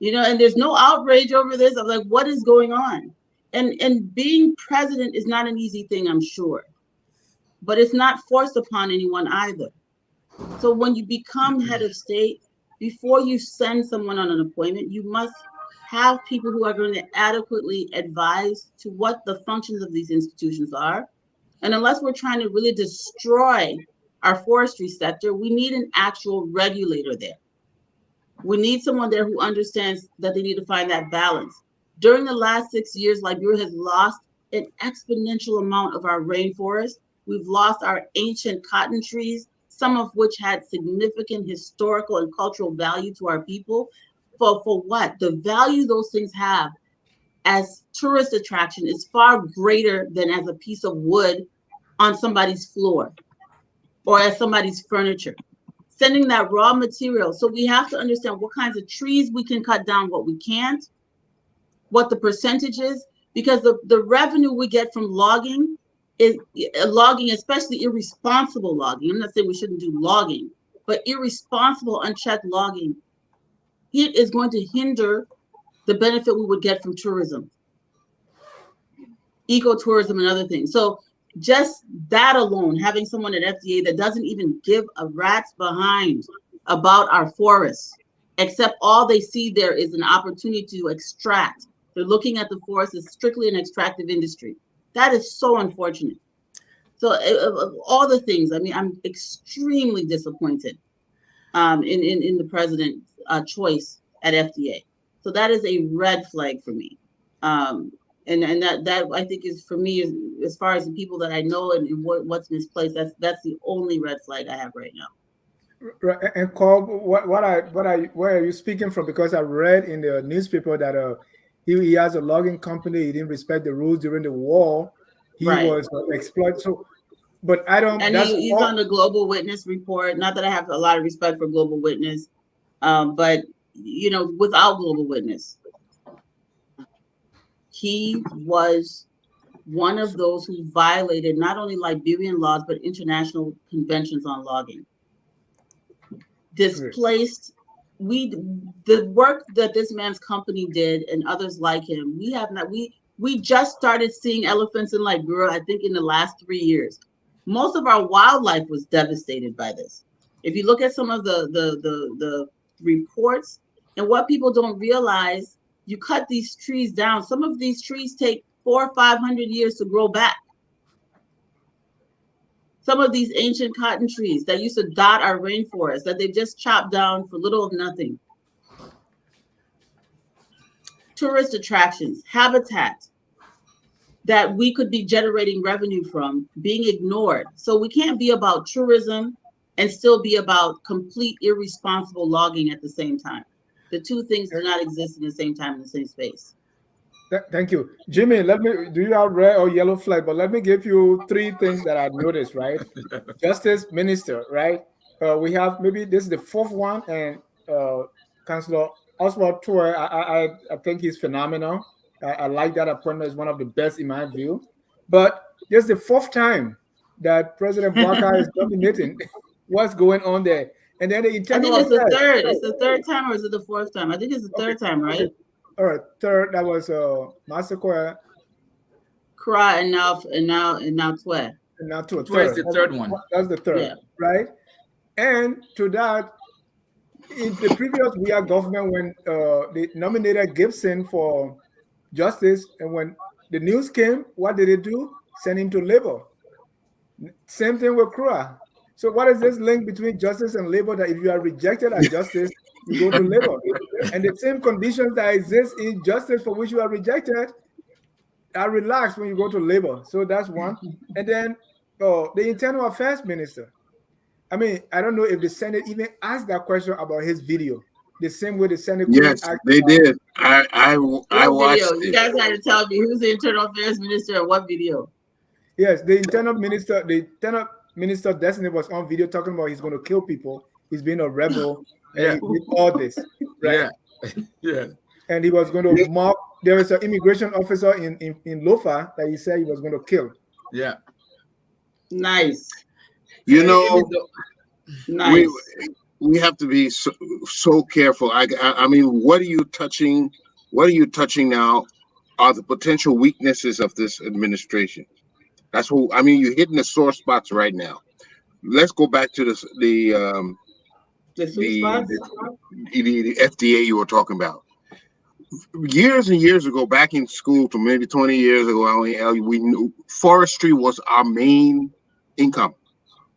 and there's no outrage over this. I'm like, what is going on? And being president is not an easy thing, I'm sure, but it's not forced upon anyone either. So when you become head of state, before you send someone on an appointment, you must have people who are going to adequately advise to what the functions of these institutions are. And unless we're trying to really destroy our forestry sector, we need an actual regulator there. We need someone there who understands that they need to find that balance. During the last 6 years, Liberia has lost an exponential amount of our rainforest. We've lost our ancient cotton trees, some of which had significant historical and cultural value to our people. For what? The value those things have as tourist attraction is far greater than as a piece of wood on somebody's floor or as somebody's furniture. Sending that raw material. So we have to understand what kinds of trees we can cut down, what we can't, what the percentage is, because the revenue we get from logging, especially irresponsible logging. I'm not saying we shouldn't do logging, but irresponsible, unchecked logging, it is going to hinder the benefit we would get from tourism, ecotourism, and other things. So just that alone, having someone at FDA that doesn't even give a rat's behind about our forests, except all they see there is an opportunity to extract. They're looking at the forest as strictly an extractive industry. That is so unfortunate. So of all the things, I mean, I'm extremely disappointed in the president's choice at FDA. So that is a red flag for me. And and that I think is, for me, is, as far as the people that I know and what's misplaced, that's the only red flag I have right now. Right, and Cobb, where are you speaking from? Because I read in the newspaper that he has a logging company. He didn't respect the rules during the war. He Right. was exploited. So, but I don't. And That's he's all. on the Global Witness report. Not that I have a lot of respect for Global Witness, but without Global Witness, he was one of those who violated not only Liberian laws but international conventions on logging. Displaced. The work that this man's company did and others like him, we just started seeing elephants in Liberia, I think, in the last 3 years. Most of our wildlife was devastated by this. If you look at some of the reports, and what people don't realize, you cut these trees down. Some of these trees take 400 or 500 years to grow back. Some of these ancient cotton trees that used to dot our rainforest that they just chopped down for little of nothing. Tourist attractions, habitat that we could be generating revenue from being ignored. So we can't be about tourism and still be about complete irresponsible logging at the same time. The two things do not exist in the same time in the same space. Thank you, Jimmy. Do you have red or yellow flag? But let me give you 3 things that I noticed. Right, Justice Minister. Right, we have, maybe this is the 4th one, and Councillor Oswald Tour. I think he's phenomenal. I like that appointment. It's one of the best in my view. But this is the 4th time that President Boakai is dominating. What's going on there? And then the I internal think it's the affairs. third. It's the third time, or is it the 4th time? I think it's the third time, right? All right, third. That was Massacre. Kra and now Twe. And now to a Twice third. the third one. That's the third, Yeah. right? And to that, in the previous WEA government, when they nominated Gibson for justice, and when the news came, what did they do? Send him to labor. Same thing with Krua. So what is this link between justice and labor, that if you are rejected at justice, you go to labor? And the same conditions that exist in justice for which you are rejected are relaxed when you go to labor. So that's one. And then the internal affairs minister. I mean, I don't know if the Senate even asked that question about his video, the same way the Senate Yes, asked they about, did. I What watched video? You it. guys had to tell me who's the internal affairs minister and what video. yes, the internal minister Destiny was on video talking about he's going to kill people, he's being a rebel, and Yeah. he did all this, right? Yeah. Yeah. And he was going to mock. There was an immigration officer in Lofa that he said he was going to kill. Yeah. Nice. You And know, even though- Nice. we have to be so careful. I mean, what are you touching? What are you touching now? Are the potential weaknesses of this administration? That's what I mean. You're hitting the sore spots right now. Let's go back to The sweet spots. the FDA you were talking about. Years and years ago, back in school, to maybe 20 years ago, we knew forestry was our main income,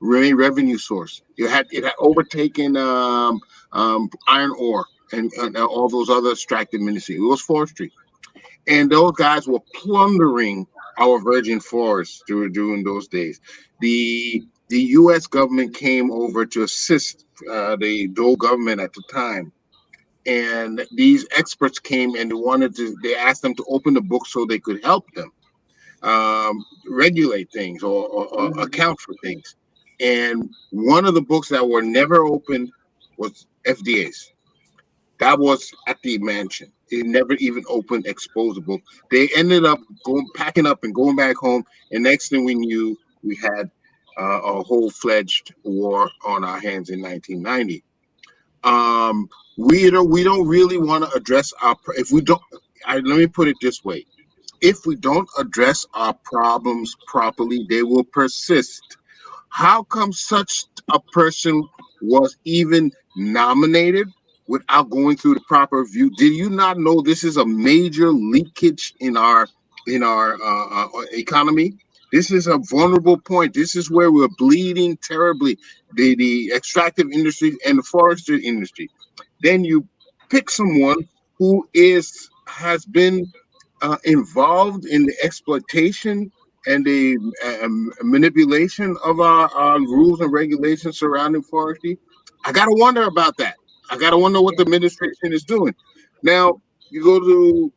main revenue source. It had overtaken iron ore and all those other extractive minerals. It was forestry, and those guys were plundering our virgin forests during those days. The U.S. government came over to assist the Dole government at the time, and these experts came and they asked them to open the book so they could help them regulate things or account for things. And one of the books that were never opened was FDA's. That was at the mansion. It never even opened, exposed the book. They ended up packing up and going back home. And next thing we knew, we had a whole-fledged war on our hands in 1990. We don't really want to address if we don't. Let me put it this way: if we don't address our problems properly, they will persist. How come such a person was even nominated without going through the proper review? Did you not know this is a major leakage in our economy? This is a vulnerable point. This is where we're bleeding terribly. The extractive industry and the forestry industry. Then you pick someone who has been involved in the exploitation and the manipulation of our rules and regulations surrounding forestry? I gotta wonder about that. I gotta wonder what the administration is doing. Now you go to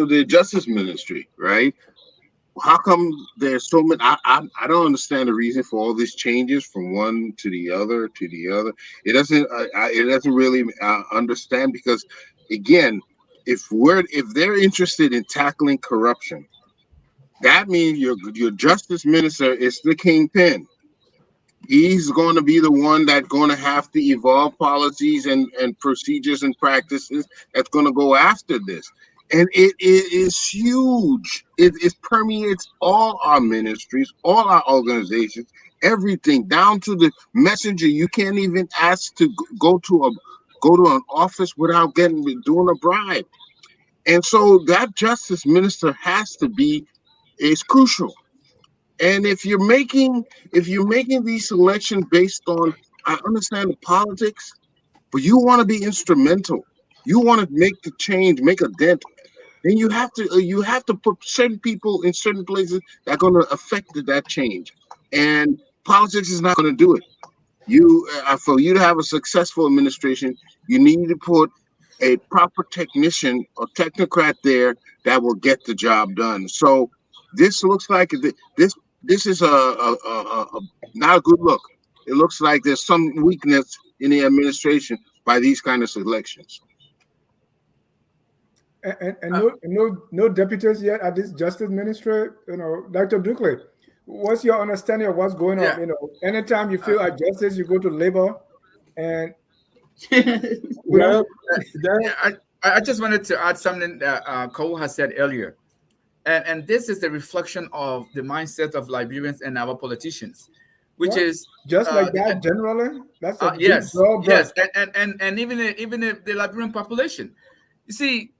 the Justice Ministry, right? How come there's so many? I don't understand the reason for all these changes from one to the other to the other. It doesn't really understand, because again, if they're interested in tackling corruption, that means your justice minister is the kingpin. He's going to be the one that's going to have to evolve policies and procedures and practices that's going to go after this. And it is huge. It permeates all our ministries, all our organizations, everything down to the messenger. You can't even ask to go to an office without doing a bribe. And so that justice minister has to be is crucial. And if you're making these selections based on, I understand the politics, but you want to be instrumental. You want to make the change, make a dent. Then you have to put certain people in certain places that are going to affect that change. And politics is not going to do it. For you to have a successful administration, you need to put a proper technician or technocrat there that will get the job done. So this looks like this is a not a good look. It looks like there's some weakness in the administration by these kind of selections. And no deputies yet at this justice ministry. Dr. Dukley, what's your understanding of what's going on? Yeah. Anytime you feel at justice, you go to labor, and Well, Yeah, I just wanted to add something that Cole has said earlier. And this is the reflection of the mindset of Liberians and our politicians, which What? is just like that, generally, that's a big yes, broad brush. yes, and even the Liberian population. You see,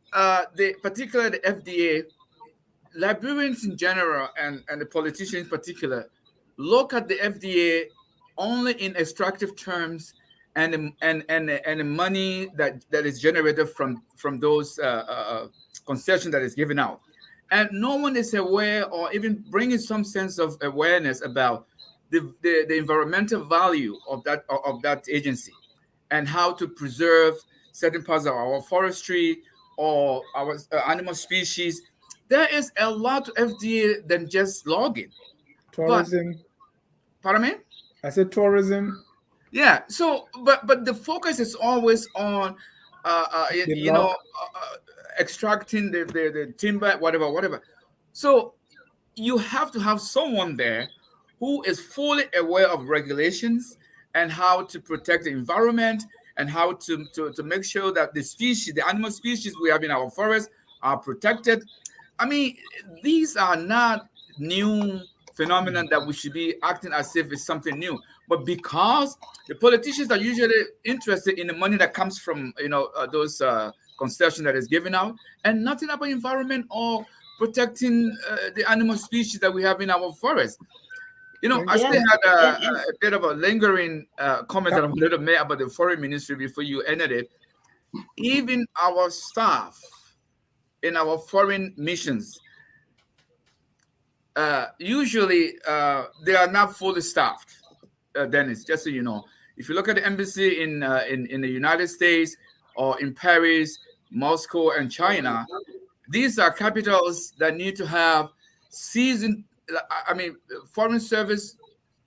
particularly the FDA, Liberians in general, and the politicians in particular, look at the FDA only in extractive terms, and the money that is generated from those concessions that is given out, and no one is aware or even bringing some sense of awareness about the environmental value of that agency, and how to preserve certain parts of our forestry or our animal species. There is a lot to FDA than just logging. But Tourism. pardon me? I said tourism. Yeah. So, but the focus is always on, The log. extracting the timber, whatever. So you have to have someone there who is fully aware of regulations and how to protect the environment, and how to make sure that the animal species we have in our forests are protected. I mean, these are not new phenomena that we should be acting as if it's something new. But because the politicians are usually interested in the money that comes from those concessions that is given out, and nothing about environment or protecting the animal species that we have in our forests. Thank I you. still Yeah, had and a bit of a lingering comment that I wanted to make about the foreign ministry before you ended it. Even our staff in our foreign missions, usually they are not fully staffed. Dennis, just so you know, if you look at the embassy in the United States, or in Paris, Moscow, and China, these are capitals that need to have seasoned, I mean, foreign service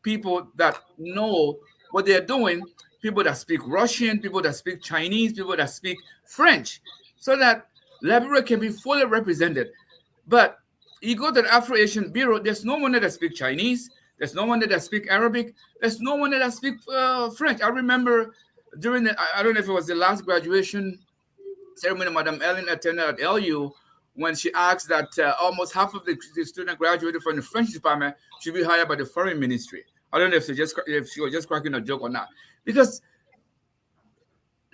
people that know what they're doing, people that speak Russian, people that speak Chinese, people that speak French, so that Liberia can be fully represented. But you go to the Afro-Asian Bureau, there's no one that speaks Chinese, there's no one that speaks Arabic, there's no one that speaks French. I remember during I don't know if it was the last graduation ceremony Madam Ellen attended at LU, when she asked that almost half of the students graduated from the French department should be hired by the foreign ministry. I don't know if she was just cracking a joke or not, because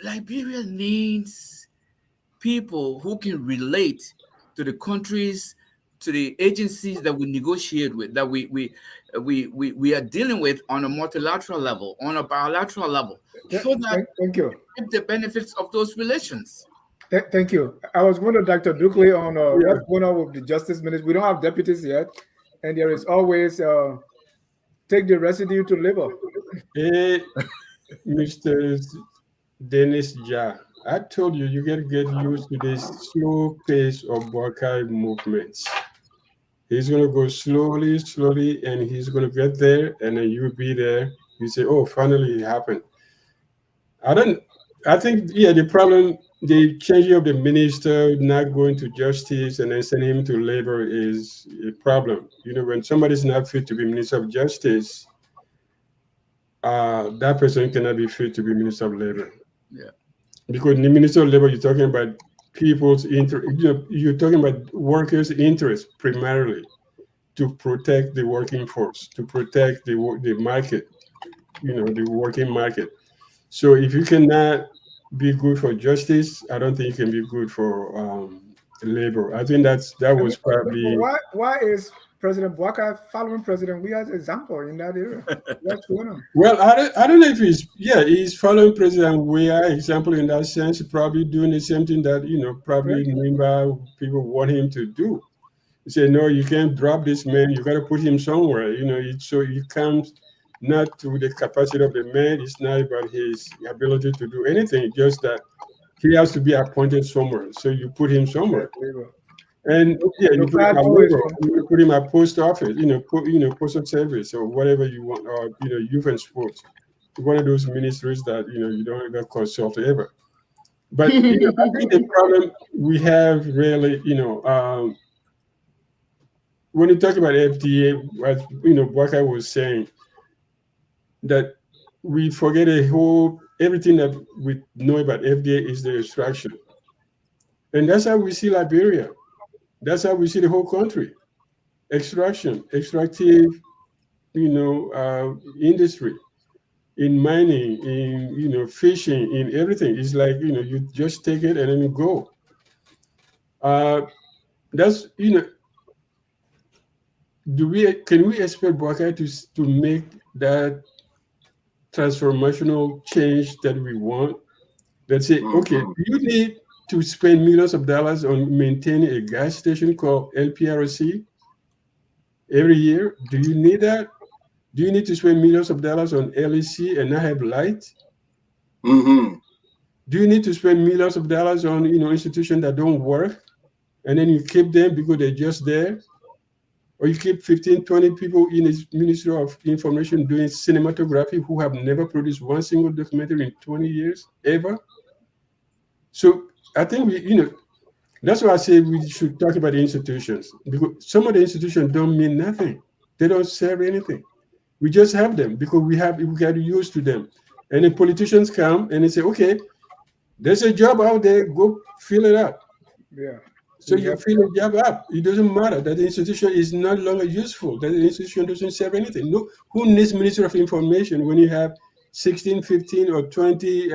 Liberia needs people who can relate to the countries, to the agencies that we negotiate with, that we are dealing with on a multilateral level, on a bilateral level, so that Thank you. we reap the benefits of those relations. Thank you. I was going to Dr. Dukley on Yeah. what's going on with the justice ministry. We don't have deputies yet, and there is always take the residue to labor. Hey, Mr. Dennis Ja, I told you, you got to get used to this slow pace of Boakai movements. He's going to go slowly, slowly, and he's going to get there, and then you'll be there. You say, oh, finally it happened. I don't, I think, yeah, the problem, the changing of the minister, not going to justice and then sending him to labor is a problem. You know, when somebody's not fit to be minister of justice, that person cannot be fit to be minister of labor. Yeah. Because in the minister of labor, you're talking about people's interest, you know, you're talking about workers' interests primarily to protect the working force, to protect the market, you know, the working market. So if you cannot be good for justice, I don't think you can be good for labor. I think that I was mean, probably why is President Boakai following President we as example in that area? What's going on? well. I don't know if he's following President Weah example in that sense. Probably doing the same thing that Right? probably Nimba people want him to do. He said, no, you can't drop this man. You got to put him somewhere. So it comes not to the capacity of the man. It's not about his ability to do anything. Just that he has to be appointed somewhere. So you put him Yes, somewhere. labor. And yeah, you put him at Locato is labor, from you put him at post office, postal service or whatever you want, or youth and sports. One of those ministries that you don't even consult ever. But I think the problem we have really, when you talk about FDA, as Boakai was saying, that we forget everything that we know about FDA is the extraction. And that's how we see Liberia. That's how we see the whole country. Extraction, extractive, industry, in mining, in fishing, in everything. It's like you just take it and then you go. Uh, that's can we expect Boakai to make that transformational change that we want? Let's say, okay, Mhm. you need to spend millions of dollars on maintaining a gas station called LPRC every year. Do you need that? Do you need to spend millions of dollars on LEC and not have light? Mhm. Do you need to spend millions of dollars on institutions that don't work and then you keep them because they're just there? Or you keep 15, 20 people in the Ministry of Information doing cinematography who have never produced one single documentary in 20 years, ever? So I think that's why I say we should talk about the institutions, because some of the institutions don't mean nothing. They don't serve anything. We just have them because we got used to them. And the politicians come and they say, okay, there's a job out there, go fill it up. yeah. So We you have fill the job up. It doesn't matter that the institution is no longer useful, that the institution doesn't serve anything. No, who needs Minister of Information when you have 16, 15, or 20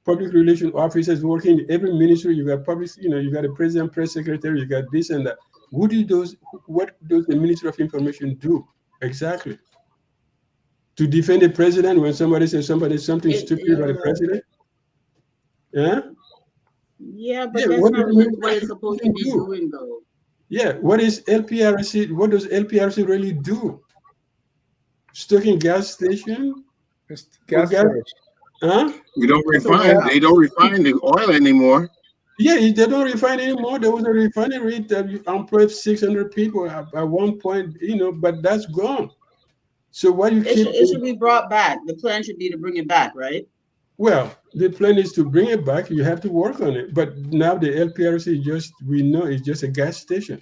public relation officers working in every ministry? You got public, you got a president, press secretary, you got this and that. What does the Minister of Information do exactly? To defend the president when somebody says something It, stupid about the president? Yeah? yeah, Yeah, but that's what does not the what Minister it's of supposed to Information be do? doing, though. Yeah, what is LPRC? What does LPRC really do? Stocking gas station for gas gas? storage. Huh? We don't It's a refine. warehouse. They don't refine the oil anymore. Yeah, they don't refine anymore. There was a refinery that employed 600 people at one point, but that's gone. So why you keep? It should be brought back. The plan should be to bring it back, right? Well, the plan is to bring it back. You have to work on it. But now the LPRC we know it's just a gas station.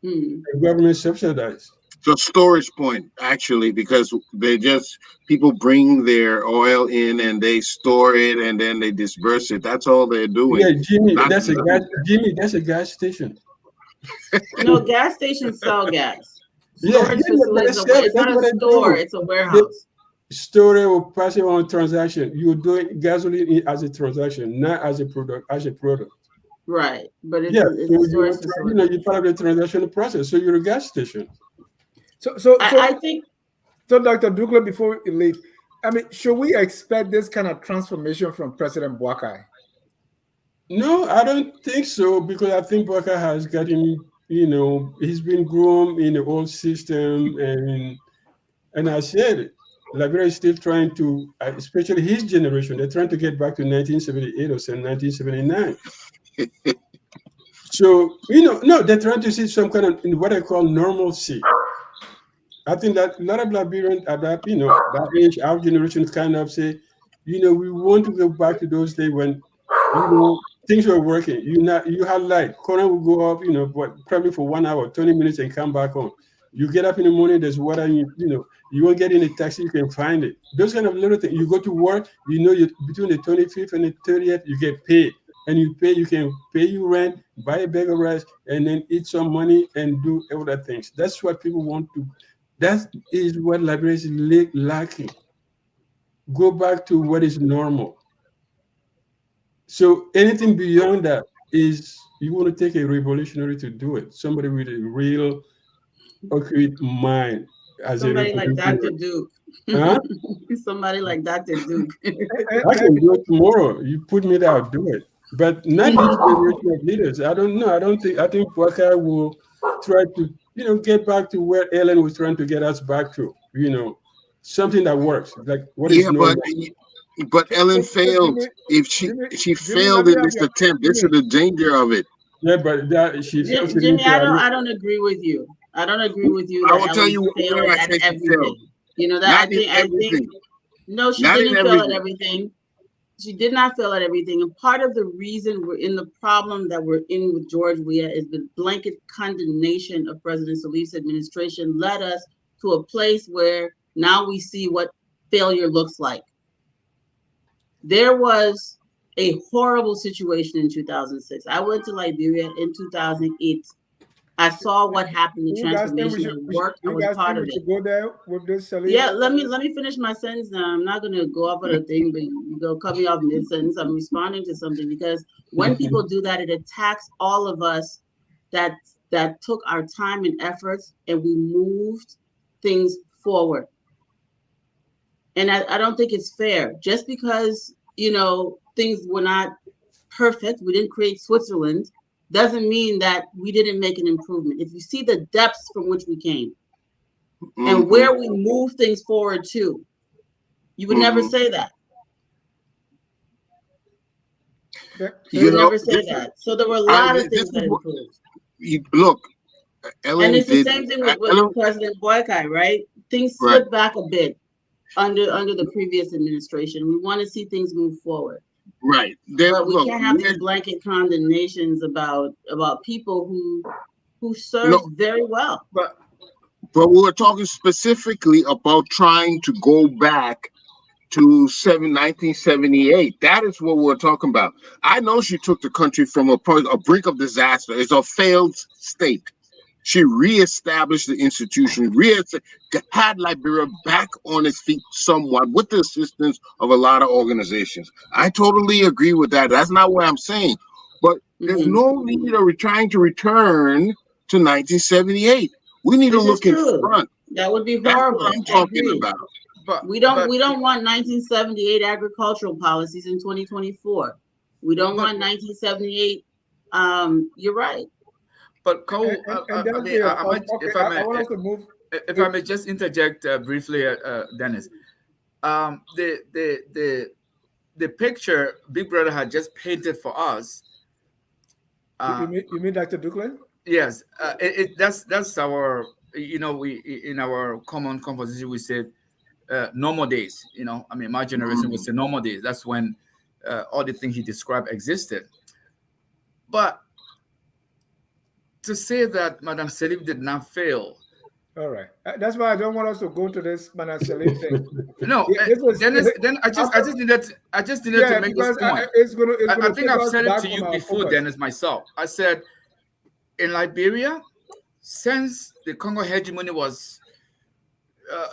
Hmm. The government subsidized. So storage point actually, because they just people bring their oil in and they store it and then they disperse it. That's all they're doing. Yeah, Jimmy, Not that's a gas station. No, gas stations sell gas. Yeah, Storage yeah, but facilities they are sell it. it's That's not a what they store, do. it's a They warehouse. store it or pass it on transaction. You're doing gasoline as a transaction, not as a product. As a product. Right. But Yeah, it's a so storage facility. you're part of the transaction process. So you're a gas station. So so so I think so Dr. Dukley, before you leave, I mean, should we expect this kind of transformation from President Boakai? No, I don't think so, because I think Boakai has gotten, he's been groomed in the old system, and I said, Liberia is still trying to, especially his generation, they're trying to get back to 1978 or 1979. So, no, they're trying to see some kind of what I call normalcy. I think that a lot of Liberians at that age, our generation kind of say, we want to go back to those days when, things were working. You had light. Current will go up, but probably for 1 hour, 20 minutes and come back on. You get up in the morning, there's water, you won't get in a taxi, you can find it. Those kind of little things. You go to work, you between the 25th and the 30th, you get paid. And you can pay your rent, buy a bag of rice, and then eat some money and do other things. That's what people want to. That is what Liberia is lacking. Go back to what is normal. So anything beyond that is you want to take a revolutionary to do it. Somebody with a real accurate mind as a Somebody like Dr. revolutionary. Duke. Huh? Somebody like Dr. Duke. I can do it tomorrow. You put me there, I'll do it. But not this generation of leaders. I don't know. I think Boakai will try to, get back to where Ellen was trying to get us back to, something that works, like what is Yeah, normal. but Ellen Jimmy, failed. If Jimmy, she Jimmy, let failed me in have this your attempt, this is Jimmy. the danger of it. Yeah, but that she feels it Jimmy, into I don't agree with you. I don't agree with you I that will tell Ellen you failed where I at say she failed. everything. You know that Not in I think everything. no, she Not in didn't fail at everything. everything. She did not fail at everything. And part of the reason we're in the problem that we're in with George Weah is the blanket condemnation of President Salif's administration led us to a place where now we see what failure looks like. There was a horrible situation in 2006. I went to Liberia in 2008. I saw what happened. The Do you guys think transformation had worked. I do you was guys part think of we it. should go there with this Salif? Yeah, let me finish my sentence now. I'm not gonna go off on a thing, but you go cut me off mid sentence. I'm responding to something because when people do that, it attacks all of us that took our time and efforts and we moved things forward. And I don't think it's fair. Just because things were not perfect, we didn't create Switzerland, doesn't mean that we didn't make an improvement. If you see the depths from which we came and where we move things forward to, you would never say that. You would never say that. So there were a lot of things that improved. Look, Ellen and it's the did. same thing with President Boakai, right? Things slipped back a bit under the previous administration. We want to see things move forward. Right. But we can't have these blanket condemnations about people who served very well. But we're talking specifically about trying to go back to 1978. That is what we're talking about. I know she took the country from a brink of disaster. It's a failed state. She reestablished the institution, had Liberia back on its feet somewhat with the assistance of a lot of organizations. I totally agree with that. That's not what I'm saying. But there's no need of trying to return to 1978. We need to look in front. That would be horrible. That's what I'm talking about. But we don't want 1978 agricultural policies in 2024. We don't want 1978. You're right. But Cole, if I may just interject briefly, Dennis, the picture Big Brother had just painted for us. You mean Dr. Duklin? Yes, that's our we in our common conversation we said normal days. My generation would say normal days. That's when all the things he described existed. But to say that Madame Salif did not fail. All right. That's why I don't want us to go to this Madame Salif thing. No, then I just needed to make this point. I think I've said it to you before, Dennis, myself. I said in Liberia, since the Congo hegemony was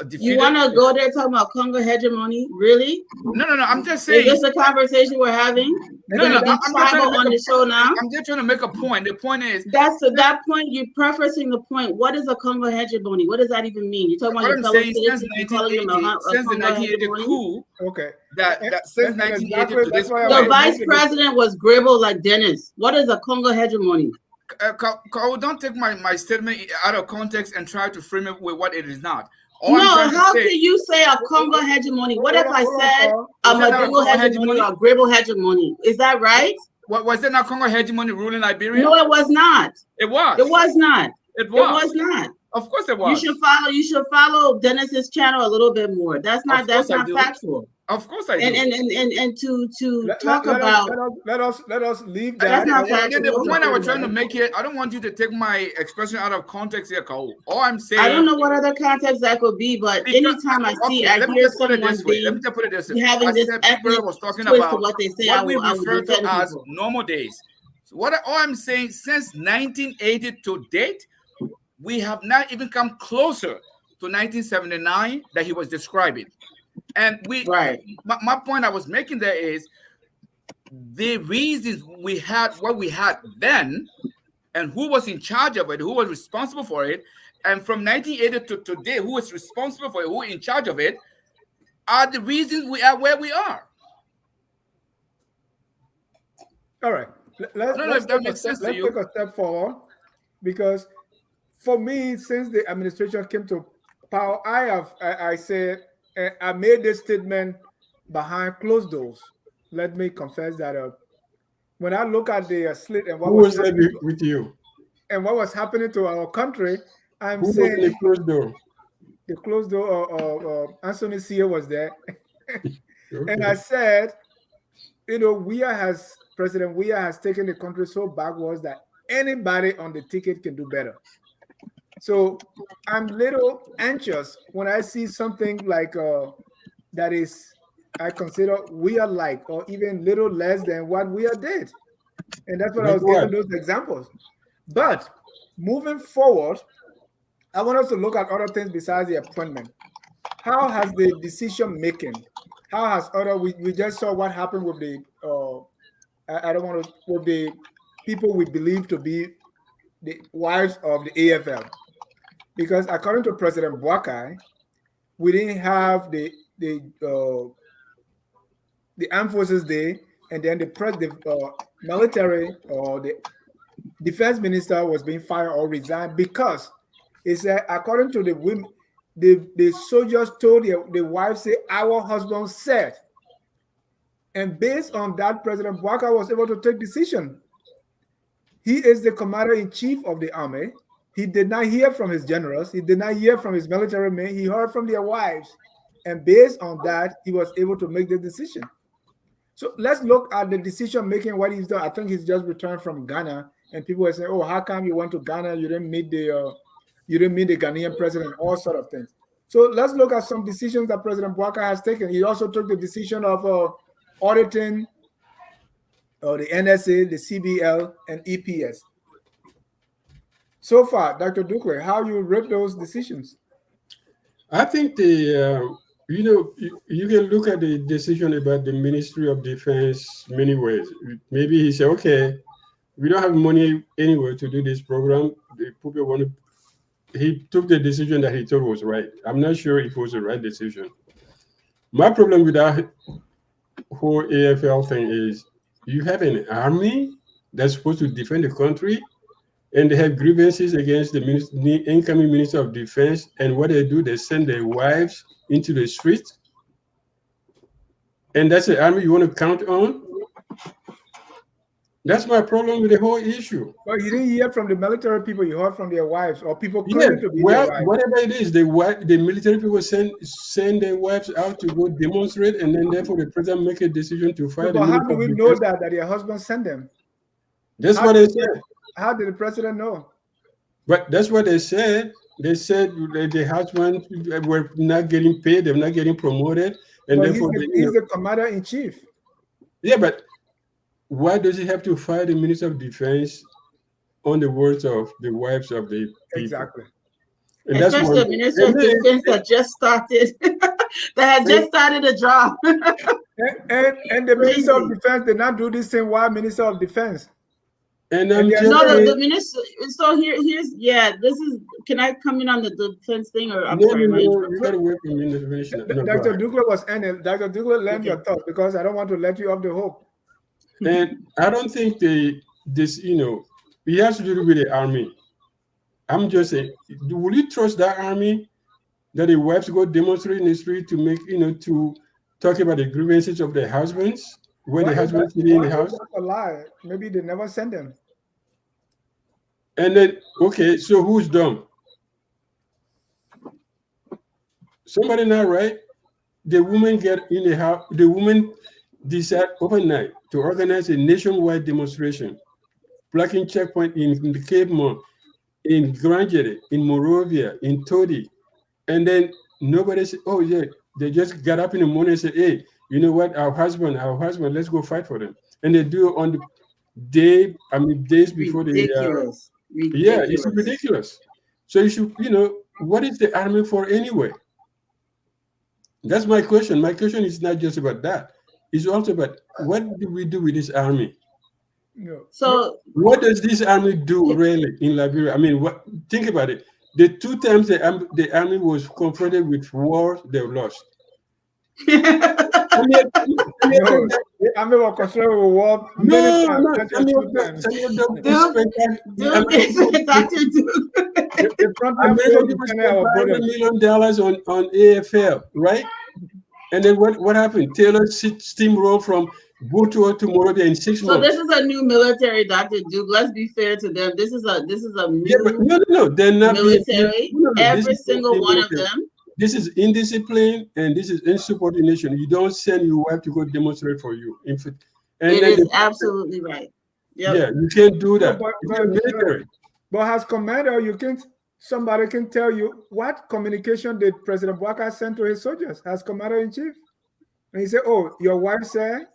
defeated. You want to go there talking about Congo hegemony? Really? No. I'm just saying. Is this a conversation we're having? No. I'm just on the show now. I'm just trying to make a point. The point is that point. You're prefacing the point. What is a Congo hegemony? What does that even mean? You're talking about your fellow citizens. You're calling them since the 1980 coup. Okay. That since 1980 to this point. The vice president was gribble like Dennis. What is a Congo hegemony? Don't take my statement out of context and try to frame it with what it is not. How can you say a Congo hegemony? What if I said a Maduro hegemony or Gribble hegemony? Is that right? What was it not Congo hegemony ruling Liberia? No, it was not. It was. It was not. It was. It was not. Of course it was. You should follow Dennis's channel a little bit more. That's not factual. Of course I do. And to talk about let us leave that. That's not factual. The point I was trying to make here, I don't want you to take my expression out of context here, Cole. All I'm saying, I don't know what other context that could be, but anytime I hear someone let me just put it this way. Having this ethnic was talking twist about to what they say, what we refer to as normal days. So all I'm saying, since 1980 to date, we have not even come closer to 1979 that he was describing. And my point I was making there is the reasons we had what we had then, and who was in charge of it, who was responsible for it, and from 1980 to today, who is responsible for it, who is in charge of it, are the reasons we are where we are. All right, let's take a step forward, because for me, since the administration came to power, I made this statement behind closed doors. Let me confess that when I look at the slit and what was happening with you, and what was happening to our country, I'm Who saying the closed door. The closed door. Anthony Sia was there, Okay. and I said, President Weah has taken the country so backwards that anybody on the ticket can do better. So I'm a little anxious when I see something like that is, I consider we are like, or even little less than what we are did. And that's what I was giving those examples. But moving forward, I want us to look at other things besides the appointment. How has the decision making, we just saw what happened with the, with the people we believe to be the wives of the AFL. Because according to President Boakai, we didn't have the Armed Forces Day, and then the military or the defense minister was being fired or resigned because it said, according to the women, the soldiers told the wives, say, our husband said. And based on that, President Boakai was able to take decision. He is the commander-in-chief of the army. He did not hear from his generals. He did not hear from his military men. He heard from their wives. And based on that, he was able to make the decision. So let's look at the decision-making, what he's done. I think he's just returned from Ghana. And people are saying, oh, how come you went to Ghana? You didn't meet the Ghanaian president, all sort of things. So let's look at some decisions that President Boakai has taken. He also took the decision of auditing the NSA, the CBL, and EPS. So far, Dr. Dukle, how you rate those decisions? I think you can look at the decision about the Ministry of Defense many ways. Maybe he said, okay, we don't have money anywhere to do this program. The people want to. He took the decision that he thought was right. I'm not sure if it was the right decision. My problem with that whole AFL thing is you have an army that's supposed to defend the country, and they have grievances against the incoming Minister of Defense, and what they do, they send their wives into the streets, and that's the army you want to count on? That's my problem with the whole issue. But you didn't hear from the military people, you heard from their wives, or people claiming to be their wives. Whatever it is, the military people send their wives out to go demonstrate, and then therefore the president make a decision to fire But how do we know that their husbands send them? That's what they said. How did the president know? But that's what they said. They said the husbands were not getting paid, they're not getting promoted, and therefore he's the commander-in-chief. Yeah, but why does he have to fire the Minister of Defense on the words of the wives of the people? Exactly. And that's Especially one. the Minister of Defense that just started, that had just started a job. And the Minister of Defense did not do this same while Minister of Defense. And I'm just no, the minister. So here's this is. Can I come in on the defense thing, or I'm sorry, you gotta wait for me to finish. Dr. Douglas was ending. Dr. Douglas, lend your thoughts because I don't want to let you off the hook. And I don't think it has to do with the army. I'm just saying, will you trust that army that the wives go demonstrate in the street to make to talk about the grievances of their husbands when the husbands sit in the house? That's a lie. Maybe they never send them. And then, okay, so who's dumb? Somebody not right. The women get in the house. The women decide overnight to organize a nationwide demonstration, blocking checkpoint in the Cape Mount, in Grand Jetty, in Morovia, in Todi, and then nobody said, "Oh yeah," they just got up in the morning and said, "Hey, you know what? Our husband, let's go fight for them." And they do it on the day. I mean, days before ridiculous. Yeah, it's ridiculous. So you should, what is the army for anyway? That's my question. My question is not just about that. It's also about what do we do with this army? So what does this army do really in Liberia? I mean, think about it. The 2 times the army was confronted with war, they lost. The army was confronted with war. $5 million on AFL, right? And then what happened? Taylor steamrolled from Butua to Morovia in 6 months. So this is a new military, Dr. Duke. Let's be fair to them. This is a new no, they're not military. Every single one of them. This is indiscipline and this is insubordination. You don't send your wife to go demonstrate for you. It is absolutely right. Yep. Yeah, you can't do that. Military. But as commander, somebody can tell you what communication did President Boakai send to his soldiers as commander-in-chief? And he said, "Oh, your wife said."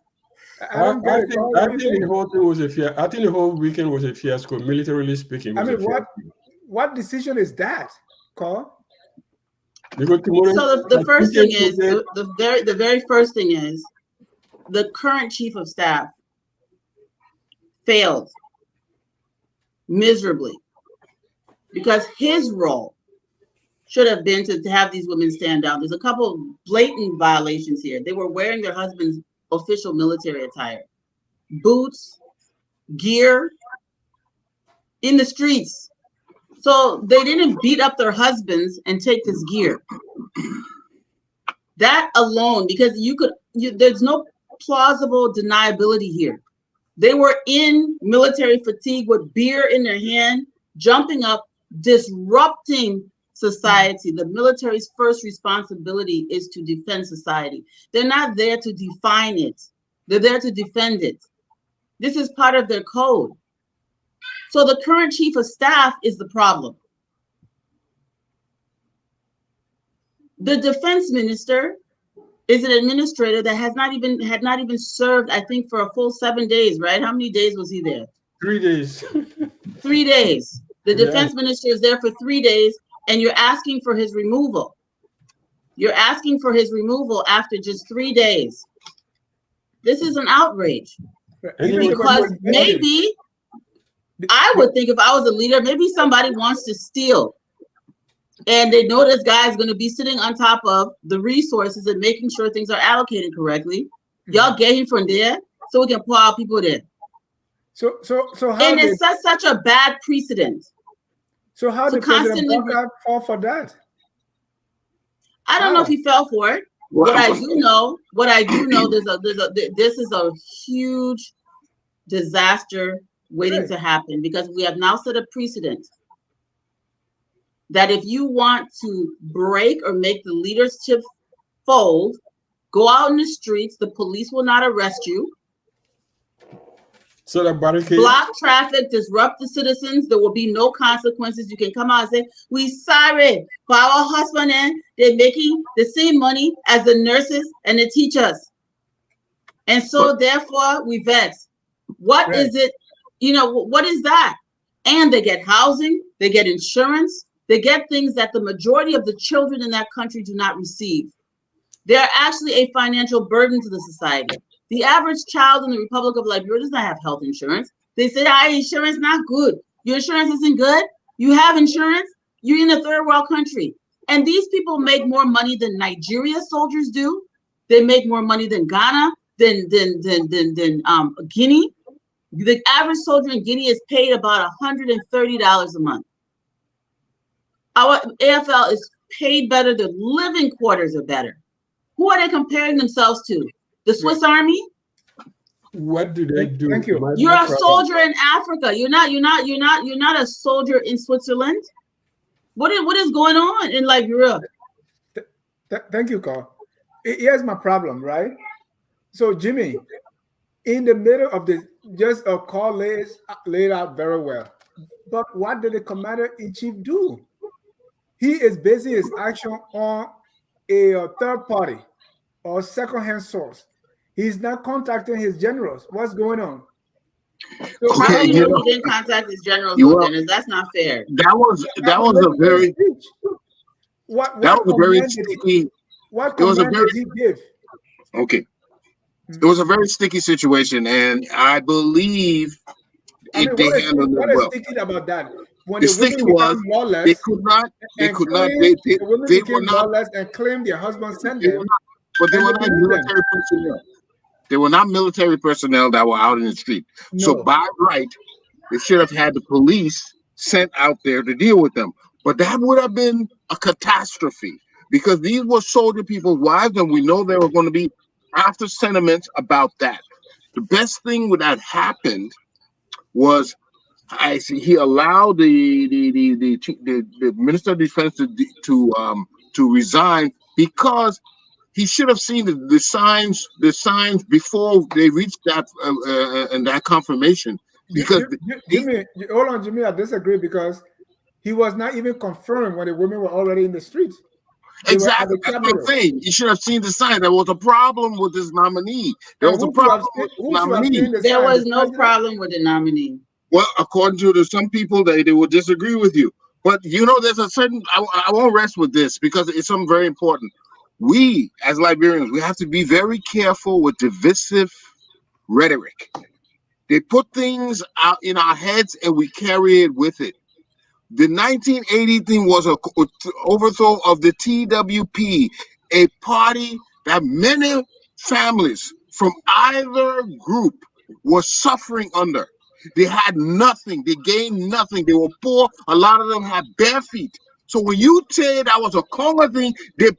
I think the whole thing was I think the whole weekend was a fiasco, militarily speaking. I mean, what decision is that, Carl? Because tomorrow, so the first thing is the very first thing is the current chief of staff failed miserably because his role should have been to have these women stand down. There's a couple of blatant violations here. They were wearing their husband's official military attire, boots, gear in the streets. So they didn't beat up their husbands and take this gear. That alone, because there's no plausible deniability here. They were in military fatigue with beer in their hand, jumping up, disrupting society. The military's first responsibility is to defend society. They're not there to define it. They're there to defend it. This is part of their code. So the current chief of staff is the problem. The defense minister is an administrator that had not even served, I think, for a full 7 days, right? How many days was he there? 3 days. 3 days. The defense minister is there for 3 days, and you're asking for his removal. You're asking for his removal after just 3 days. This is an outrage. Because maybe I would think if I was a leader, maybe somebody wants to steal. And they know this guy is going to be sitting on top of the resources and making sure things are allocated correctly. Y'all get him from there so we can pull out people there. So how and it sets such a bad precedent. So how did President Boakai fall for that? I don't know if he fell for it. What I do know, this is a huge disaster waiting to happen, because we have now set a precedent that if you want to break or make the leadership fold, go out in the streets. The police will not arrest you. So the barricade, block traffic, disrupt the citizens. There will be no consequences. You can come out and say, "We sorry for our husband, and they're making the same money as the nurses and the teachers, and so therefore we vex." What is it? What is that? And they get housing, they get insurance, They get things that the majority of the children in that country do not receive. They're actually a financial burden to the society. The average child in the Republic of Liberia does not have health insurance. They say, insurance not good. Your insurance isn't good. You have insurance. You're in a third world country. And these people make more money than Nigeria soldiers do. They make more money than Ghana, than Guinea. The average soldier in Guinea is paid about $130 a month. Our AFL is paid better. The living quarters are better. Who are they comparing themselves to? The Swiss Army? What do they do? Thank you. You're a soldier in Africa. You're not a soldier in Switzerland. What is going on in Liberia? Thank you, Carl. Here's my problem, right? So, Jimmy, in the middle of this, just a call laid out very well. But what did the commander-in-chief do? He is basing his action on a third party or second-hand source. He's not contacting his generals. What's going on? So how do you know he didn't contact his generals? Dennis? That's not fair. That was a very sticky. What command did he give? Okay. It was a very sticky situation, and I believe they handled it well. What is sticky about that? When the sticky was lawless, they were not lawless and claimed their husband sent them. But they were not military personnel. They were not military personnel that were out in the street. No. So by right, they should have had the police sent out there to deal with them. But that would have been a catastrophe because these were soldier people's wives, and we know there were going to be after sentiments about that. The best thing that happened was he allowed the Minister of Defense to resign because he should have seen the signs before they reached that and that confirmation. Because Jimmy, hold on, Jimmy, I disagree because he was not even confirmed when the women were already in the streets. Exactly, that's what I'm saying. You should have seen the sign. There was a problem with this nominee. There was a problem with the nominee. There was no problem with the nominee. Well, according to some people, they will disagree with you. But there's a certain. I won't rest with this because it's something very important. We, as Liberians, we have to be very careful with divisive rhetoric. They put things out in our heads and we carry it with it. The 1980 thing was an overthrow of the TWP, a party that many families from either group were suffering under. They had nothing. They gained nothing. They were poor. A lot of them had bare feet. So when you say that was a Congo thing, it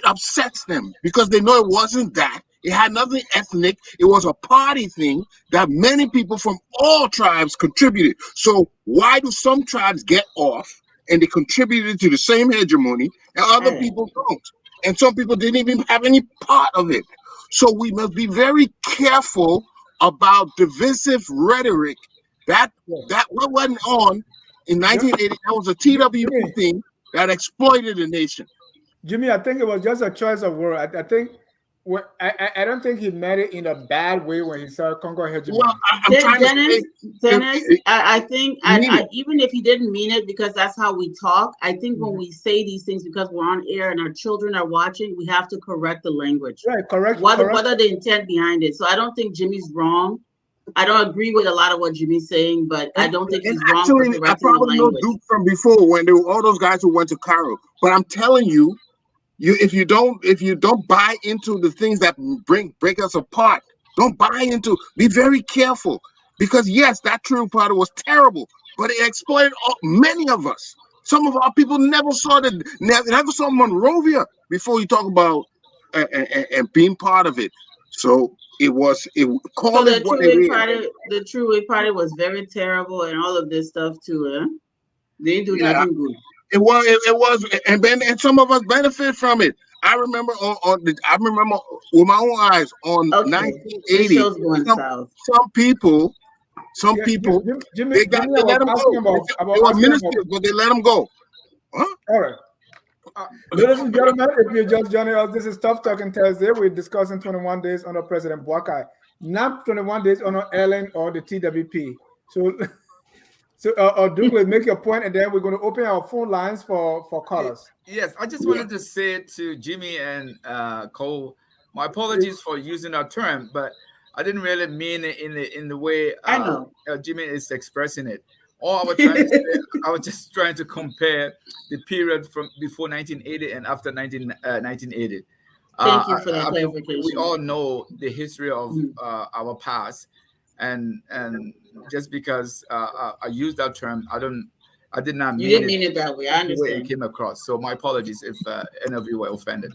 upsets them because they know it wasn't that. It had nothing ethnic. It was a party thing that many people from all tribes contributed. So why do some tribes get off and they contributed to the same hegemony and other people don't? And some people didn't even have any part of it. So we must be very careful about divisive rhetoric. That what went on in 1980, that was a TWP thing that exploited the nation. Jimmy, I think it was just a choice of word. I think I don't think he meant it in a bad way when he said Congo hegemony. Well, Dennis, I think even if he didn't mean it, because that's how we talk, I think when we say these things because we're on air and our children are watching, we have to correct the language. Right, correct. What are the intent behind it? So I don't think Jimmy's wrong. I don't agree with a lot of what Jimmy's saying, but I don't think he's wrong. Actually, I probably know Duke from before when they were all those guys who went to Cairo. But I'm telling you, if you don't buy into the things that break us apart, don't buy into. Be very careful because yes, that true party was terrible, but it exploited many of us. Some of our people never saw Monrovia before you talk about and being part of it. So the True Party was very terrible and all of this stuff too. Eh? They didn't do nothing good. It was, and some of us benefit from it. I remember I remember with my own eyes on 1980. Some people, Jimmy, they let them go. They were ministers, but they let them go. Huh? All right. Ladies and gentlemen, if you're just joining us, this is Tough Talking Thursday. We're discussing 21 days under President Boakai, not 21 days under Ellen or the TWP. So, Douglas, make your point, and then we're going to open our phone lines for callers. Yes, I just wanted to say to Jimmy and Cole, my apologies for using that term, but I didn't really mean it in the way I know. Jimmy is expressing it. All I was trying to say, I was just trying to compare the period from before 1980 and after 1980. Thank you for that I mean, clarification. we all know the history of our past, and just because I used that term, I did not You mean didn't mean it that way. I the way it understand. came across. So my apologies if any of you were offended.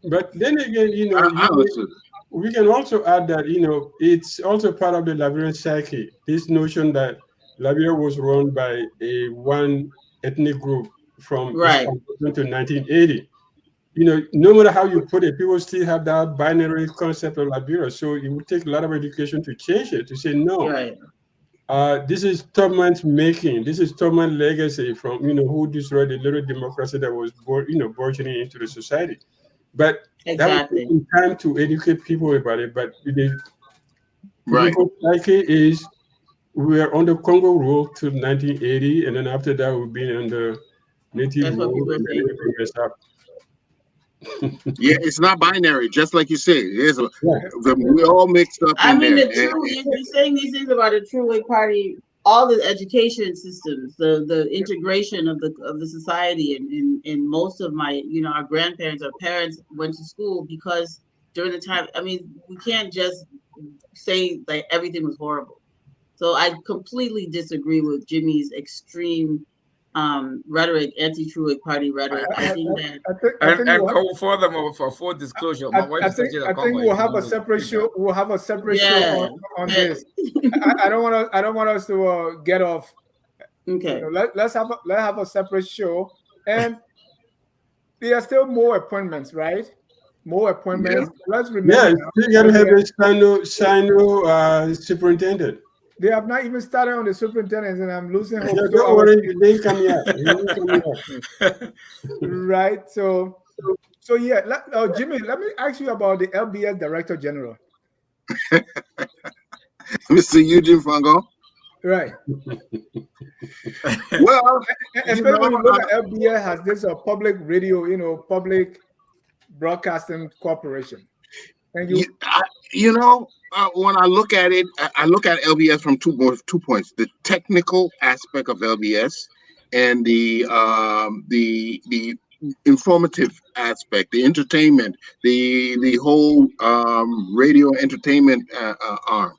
But then again, I understood. we can also add that it's also part of the Liberian psyche. This notion that Liberia was run by a one ethnic group from Right. to 1980. No matter how you put it, people still have that binary concept of Liberia. So it would take a lot of education to change it, to say no. Right. This is Tubman's making. This is Tubman's legacy from who destroyed the little democracy that was burgeoning into the society. But that would take time to educate people about it. But the political psyche is we were under Congo rule till 1980, and then after that we've been under native rule, and then everything messed up. Yeah, it's not binary, just like you said. We're all mixed up. I mean, there. you're saying these things about the True Way Party. All the education systems, the integration of the society, and most of my our grandparents or parents went to school because during the time. I mean, we can't just say that everything was horrible. So I completely disagree with Jimmy's extreme rhetoric, anti-True Way Party rhetoric. I think that and go furthermore for full disclure. My wife is I think we'll have a separate show. We'll have a separate show on this. I don't want us to get off. Okay. Let's have a separate show, and there are still more appointments, right? More appointments. Yeah. Let's remember. You got to have a Sino superintendent. They have not even started on the superintendents, and I'm losing hope. Yeah, don't worry, they come here. Right. So yeah, Jimmy, let me ask you about the LBS Director General. Mr. Eugene Fango. Right. Well, especially when you look at LBS has this public radio, public broadcasting corporation. Thank you. When I look at it, I look at LBS from two points: the technical aspect of LBS and the informative aspect, the entertainment, the whole radio entertainment arm.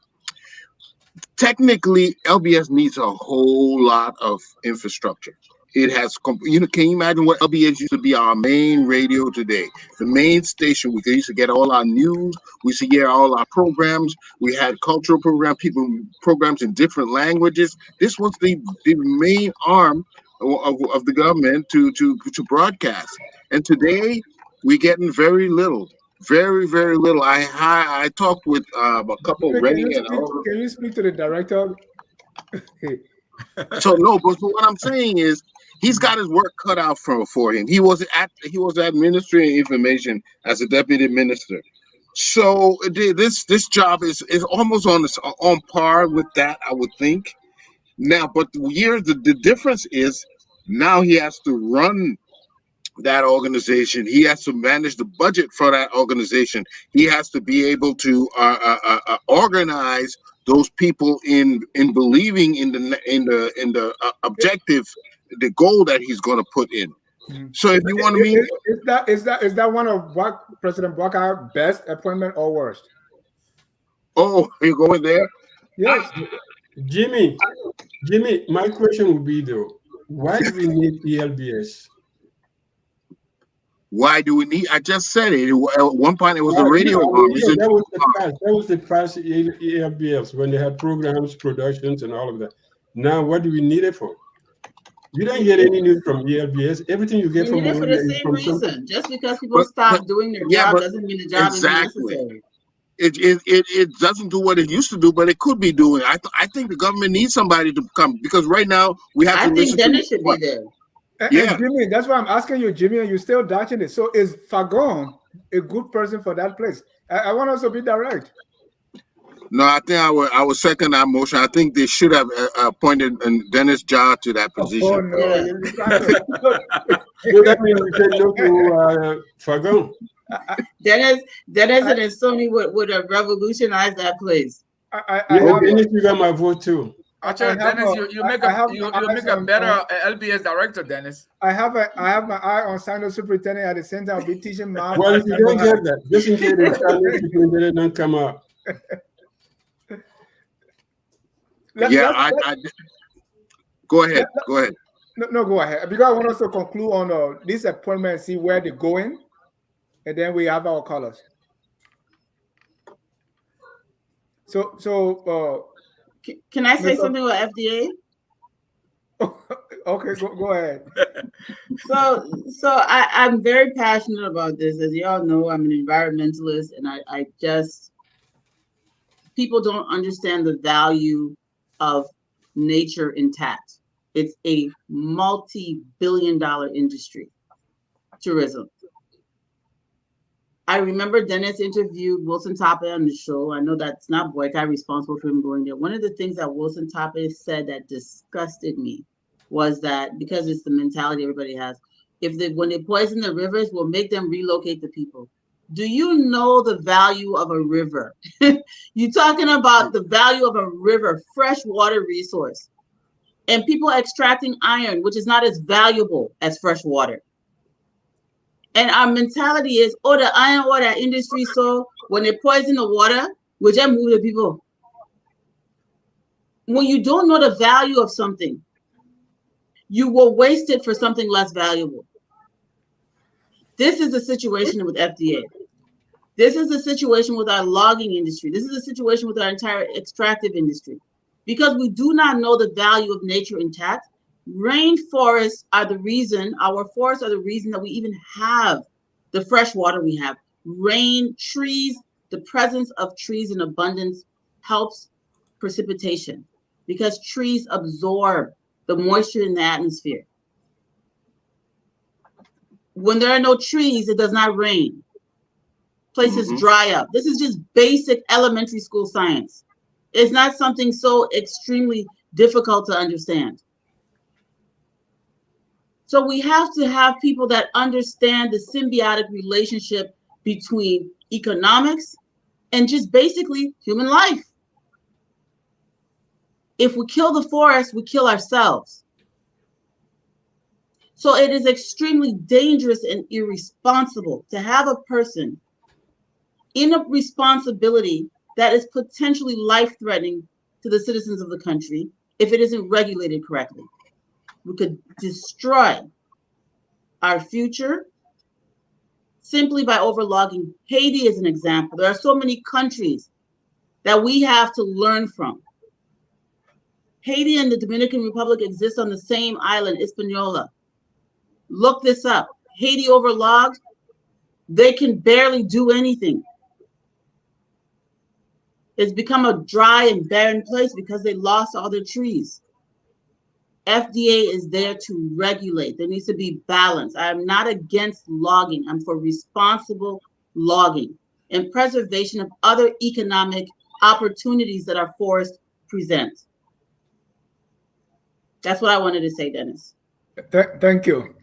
Technically, LBS needs a whole lot of infrastructure. It has, can you imagine what LBS used to be our main radio today? The main station, we used to get all our news, we used to get all our programs, we had cultural programs in different languages. This was the main arm of the government to broadcast. And today, we're getting very little. Very, very little. I talked with a couple of Can you speak to the director? So no, but what I'm saying is he's got his work cut out for him. He was administering information as a deputy minister. So this job is almost on par with that, I would think. Now, but the difference is now he has to run that organization. He has to manage the budget for that organization. He has to be able to organize those people in believing in the objective, the goal that he's going to put in. So if you want to mean, is that one of President Boakai's best appointment or worst? Oh, you going there? Yes. Jimmy, my question would be though, why do we need ELBS? Why do we need? I just said it. At one point, it was a radio. That was the past ELBS when they had programs, productions, and all of that. Now, what do we need it for? You don't get any news from ELBS. Everything you get from it for the same reason. Just because people stop doing their job doesn't mean the job is necessary. It doesn't do what it used to do, but it could be doing. I think the government needs somebody to come because right now we have to. I think Dennis should be there. And Jimmy, that's why I'm asking you, Jimmy, and you're still dodging it. So is Fagon a good person for that place? I want us to be direct. No, I think I would second that motion. I think they should have appointed Dennis Jar to that Oh position. no, Yeah. you're trying to look. So that means we say no to Fagon. Dennis and his Sony would have revolutionized that place. I Yeah, have Dennis, you got my vote too. Actually, have Dennis, a- you make I a have you, my you eyes make a on better LBS director, Dennis. I have my eye on Sino Superintendent at the center. I'll be teaching math. Well, at if you Sino don't High. get that, just in case the Chinese superintendent don't come up. Yeah, Let- go ahead. Go ahead. no, go ahead. Because I want us to conclude on this appointment and see where they're going, and then we have our colors. So Can I say Mr. something about FDA? Okay, go ahead. So I'm very passionate about this. As you all know, I'm an environmentalist, and I just people don't understand the value of nature intact. It's a multi-billion-dollar industry, tourism. I remember Dennis interviewed Wilson Tope on the show. I know that's not Boakai responsible for him going there. One of the things that Wilson Tope said that disgusted me was that, because it's the mentality everybody has, when they poison the rivers, we'll make them relocate the people. Do you know the value of a river? You're talking about the value of a river, fresh water resource, and people extracting iron, which is not as valuable as fresh water. And our mentality is, oh, the iron ore industry, so when they poison the water, we just move the people. When you don't know the value of something, you will waste it for something less valuable. This is the situation with FDA. This is the situation with our logging industry. This is the situation with our entire extractive industry. Because we do not know the value of nature intact, rainforests are the reason, our forests are the reason that we even have the fresh water we have. Rain, trees, the presence of trees in abundance helps precipitation because trees absorb the moisture in the atmosphere. When there are no trees, it does not rain. Places dry up. This is just basic elementary school science. It's not something so extremely difficult to understand. So we have to have people that understand the symbiotic relationship between economics and just basically human life. If we kill the forest, we kill ourselves. So it is extremely dangerous and irresponsible to have a person in a responsibility that is potentially life-threatening to the citizens of the country if it isn't regulated correctly. We could destroy our future simply by overlogging. Haiti is an example. There are so many countries that we have to learn from. Haiti and the Dominican Republic exist on the same island, Hispaniola. Look this up. Haiti overlogged, they can barely do anything. It's become a dry and barren place because they lost all their trees. FDA is there to regulate. There needs to be balance. I am not against logging. I'm for responsible logging and preservation of other economic opportunities that our forests present. That's what I wanted to say, Dennis. Thank you.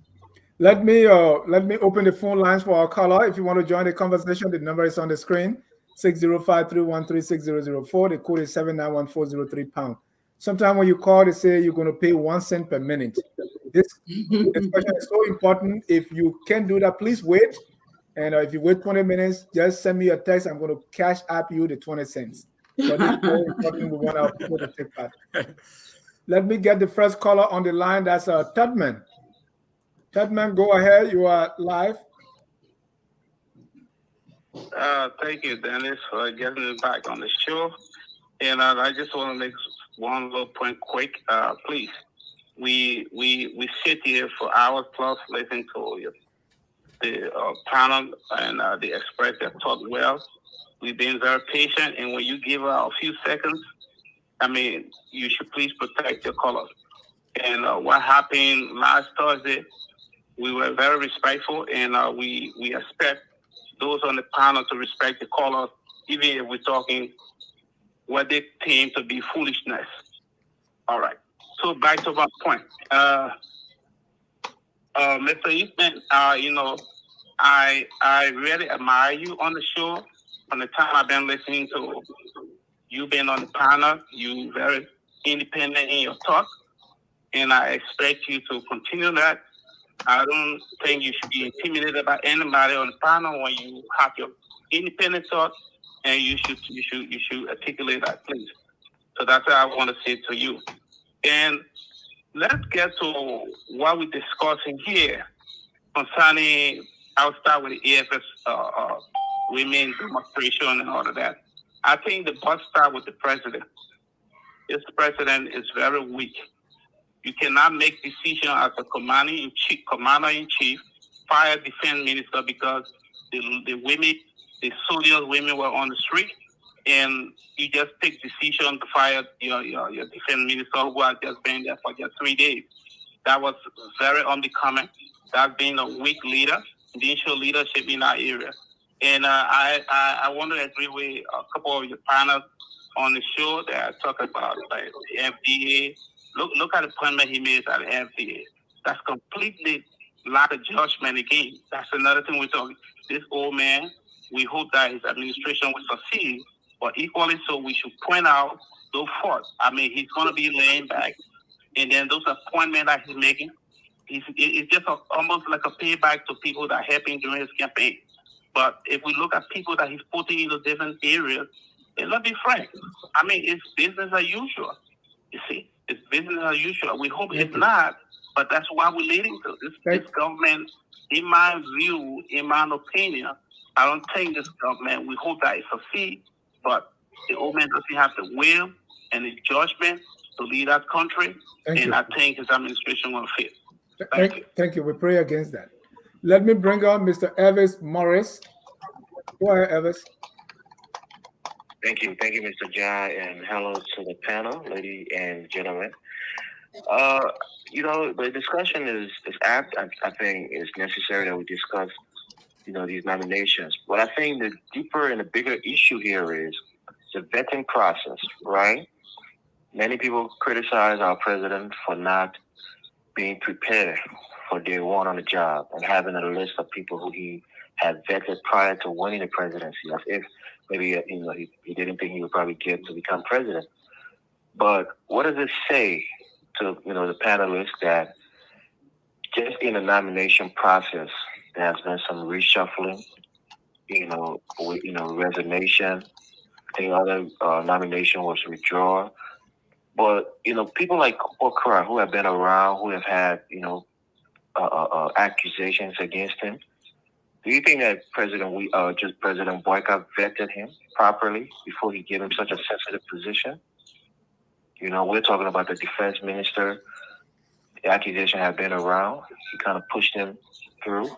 Let me open the phone lines for our caller. If you want to join the conversation, the number is on the screen: 605-313-6004. The code is 791-403#. Sometimes when you call, they say you're going to pay 1 cent per minute. This question is so important. If you can do that, please wait. And if you wait 20 minutes, just send me a text. I'm going to cash app you the 20 cents. But this is very important. We want our people to take part. Let me get the first caller on the line. That's Tubman. Tubman, go ahead. You are live. Thank you, Dennis, for getting me back on the show. And I just want to make one little point quick. Please, we sit here for hours plus listening to the panel and the experts that talk well. We've been very patient, and when you give a few seconds, I mean, you should please protect your colors. And what happened last Thursday, we were very respectful, and we expect those on the panel to respect the colors, even if we're talking what they deem to be foolishness. All right. So back to my point. Mr. Eastman, I really admire you on the show. From the time I've been listening to you being on the panel, you very independent in your talk, and I expect you to continue that. I don't think you should be intimidated by anybody on the panel when you have your independent thought, and you should articulate that, please. So that's what I want to say to you. And let's get to what we're discussing here concerning. I'll start with the AFS women demonstration and all of that. I think the bus start with the president. This president is very weak. You cannot make decisions as a commander-in-chief, fire defense minister because the women, the soldiers, women were on the street, and you just take decision to fire your defense minister who has just been there for just 3 days. That was very unbecoming. That's being a weak leader, didn't show leadership in that area. And I want to agree with a couple of your panels on the show that talk about like the FDA. Look at the appointment he made at the FDA. That's completely lack of judgment again. That's another thing we're talking. This old man, we hope that his administration will succeed, but equally so, we should point out those faults. I mean, he's going to be laying back, and then those appointments that he's making, it's just almost like a payback to people that helped him during his campaign. But if we look at people that he's putting into different areas, and let's be frank, I mean, it's business as usual. You see, it's business as usual. We hope it's not, but that's why we're leading to this government. In my view, in my opinion, I don't think this government. We hope that it succeeds, but the old man doesn't have the will and the judgment to lead our country, I think his administration will fit. Thank you. We pray against that. Let me bring on Mr. Elvis Morris. Go ahead, Elvis. Thank you, Mr. Jai, and hello to the panel, ladies and gentlemen. The discussion is apt. I think it's necessary that we discuss, these nominations. But I think the deeper and the bigger issue here is the vetting process, right? Many people criticize our president for not being prepared for day one on the job and having a list of people who he had vetted prior to winning the presidency, as if maybe he didn't think he would probably get to become president. But what does it say to the panelists that just in the nomination process there has been some reshuffling, resignation. I think other nomination was withdrawn. But people like Boakai who have been around, who have had accusations against him. Do you think that President Boakai vetted him properly before he gave him such a sensitive position? We're talking about the defense minister. The accusation had been around. He kind of pushed him through,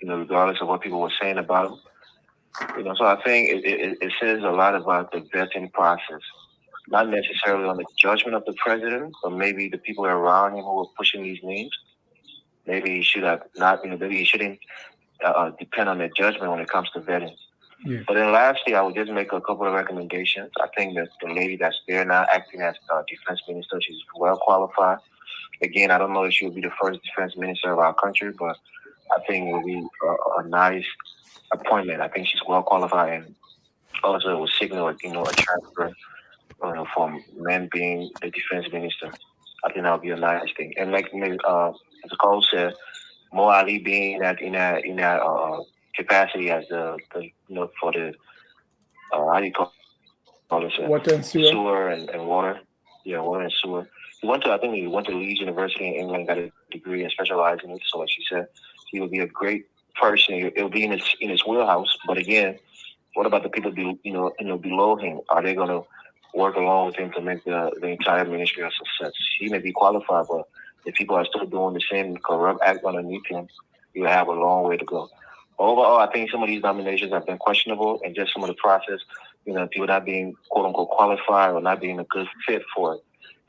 regardless of what people were saying about him. So I think it says a lot about the vetting process. Not necessarily on the judgment of the president, but maybe the people around him who were pushing these names. Maybe he should have not, maybe he shouldn't depend on their judgment when it comes to vetting. Yeah. But then lastly, I would just make a couple of recommendations. I think that the lady that's there now acting as defense minister, she's well qualified. Again, I don't know if she will be the first defense minister of our country, but I think it will be a nice appointment. I think she's well qualified, and also it will signal, a transfer from men being the defense minister. I think that would be a nice thing. And like as Cole said, Mo Ali being in that capacity as the for the how do you call it? Water and sewer. Sewer and water. Yeah, water and sewer. He went to Leeds University in England, got a degree and specialized in it. So like she said, he would be a great person. It would be in his wheelhouse. But again, what about the people below him? Are they going to work along with him to make the entire ministry a success? He may be qualified, but if people are still doing the same corrupt act underneath him, you have a long way to go. Overall, I think some of these nominations have been questionable, and just some of the process, people not being quote unquote qualified or not being a good fit for it.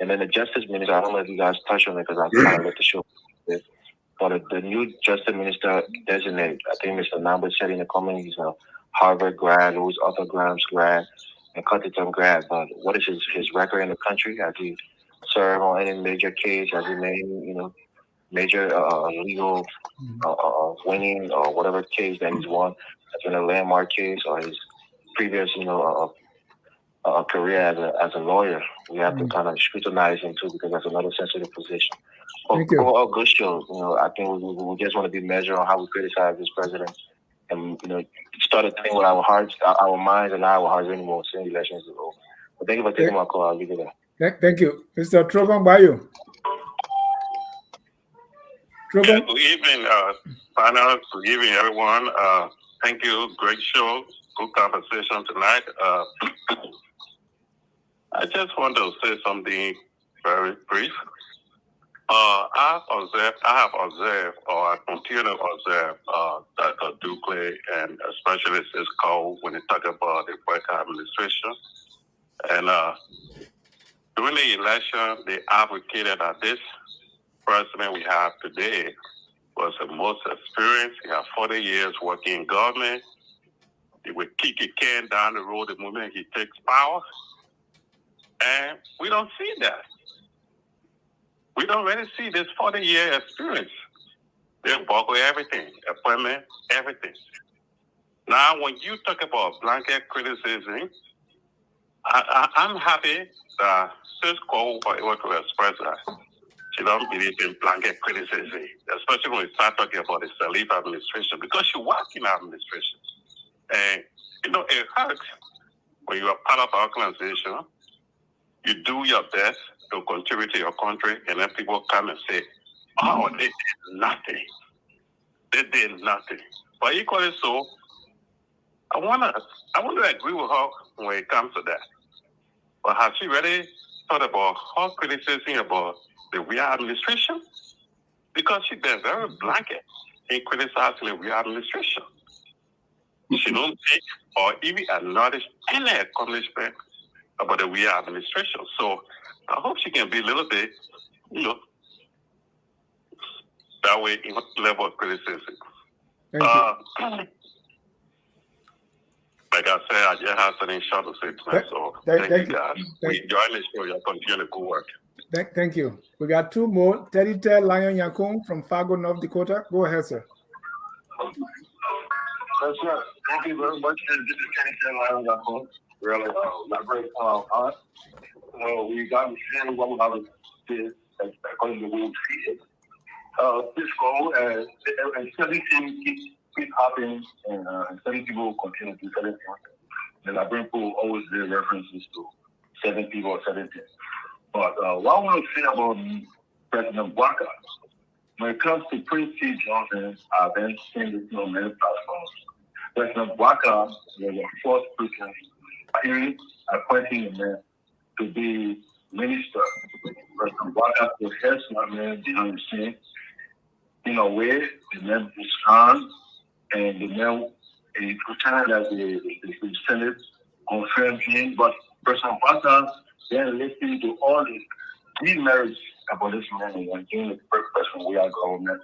And then the justice minister, I don't know if you guys touch on it because I kind of let the show. But the new justice minister designate, I think Mr. Namba said in the comment, he's a Harvard grad, Louis Arthur Graham's grad. and cut the term grad. But what is his record in the country? Has he served on any major case? Has he made any, major legal winning or whatever case that he's won? Has been a landmark case, or his previous, career as a lawyer? We have to kind of scrutinize him too, because that's another sensitive position. Thank you. Overall, good show. I think we just want to be measured on how we criticize this president, and start a thing with our hearts, our minds, and our hearts anymore. Since the elections is over. But thank you for taking my call. I'll leave it there. Thank you, Mr. Trogon Bayo. Yeah, good evening, panel. Good evening, everyone. Thank you. Great show. Good conversation tonight. I just want to say something very brief. I have observed, or I continue to observe, Dr. Dukley, and especially this call when they talk about the Boakai administration. And during the election, they advocated that this president we have today was the most experienced. He had 40 years working in government. He would kick a can down the road the moment he takes power. And we don't see that. We don't really see this 40-year experience. They work with everything, appointment, everything. Now, when you talk about blanket criticism, I'm happy that Cisco was able to express that. She don't believe in blanket criticism, especially when we start talking about the Salif administration, because she works in administration. And, it hurts when you are part of an organization, you do your best to contribute to your country, and then people come and say, oh, they did nothing. They did nothing. But equally so, I want to agree with her when it comes to that. But has she really thought about her criticism about the real administration? Because she's been very blanket in criticizing the real administration. She don't take or even acknowledge any accomplishment about the real administration. So I hope she can be a little bit, that way in level of criticism. Thank you. Like I said, I just have something short to say tonight. So thank you guys. We enjoy the show. You're continuing to good work. Thank you. We got two more. Teddy Lion Yakung from Fargo, North Dakota. Go ahead, sir. Yes, sir. Thank you very much. This is Teddy Lion Yakung. Really elaborate on us. We got to see what we have to do according to the way we see it. This goal and certain things keep happening, and certain people will continue to do certain things. The librarian will always do references to certain people or certain things. But what I want to say about President Boakai, when it comes to Prince T. Johnson, I've been seeing this on many platforms. President Boakai was the first person appointing a man to be minister. President Boakai was head man behind the scenes. In a way, the man is strong, and the man is pretending that the Senate confirmed him. But President Boakai then listening to all the demerits about this man and doing the person we are government.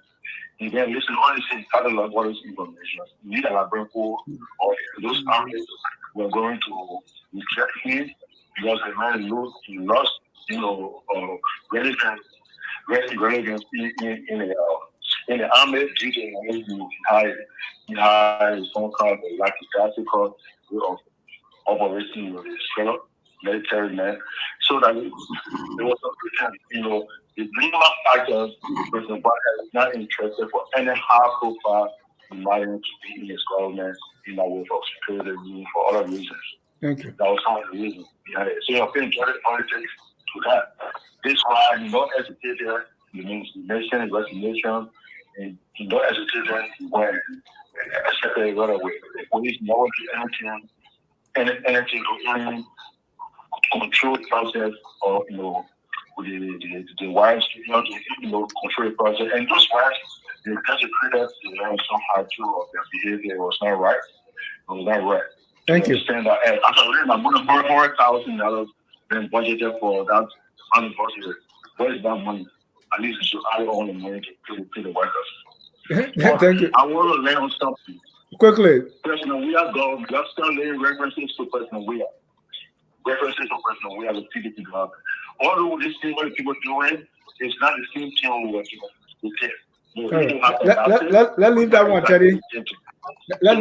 He then listened to all these catalog all this information. Neither Labreko or those armies were going to reject him because the man lost, relevance in the army due to he had some kind of like a tactical of operation with his military man, so that there was a pretend, the minimum factors, President Boakai is not interested for any high profile Malian to be in his government in that way for security for other reasons. Thank you. That was some of the reasons behind it. So you're paying direct politics to that. This is why you don't hesitate there. You mean nation is resignation, and you don't hesitate there when accept it right away. The police never do anything to any control the process or with the wives control the process, and those wives they got to credit somehow too of their behavior was not right. It was not right. Thank you. Stand up. I'm going to borrow $4,000 then budgeted for that anniversary. Where is that money? At least you should add all the money to pay the workers. Thank you. I want to lay on something. Quickly. President Weah, we are still laying references to President Weah. references of President we have a CDP development. Although this thing what people doing is not the same thing we're doing. Let's leave that one, Teddy. Let's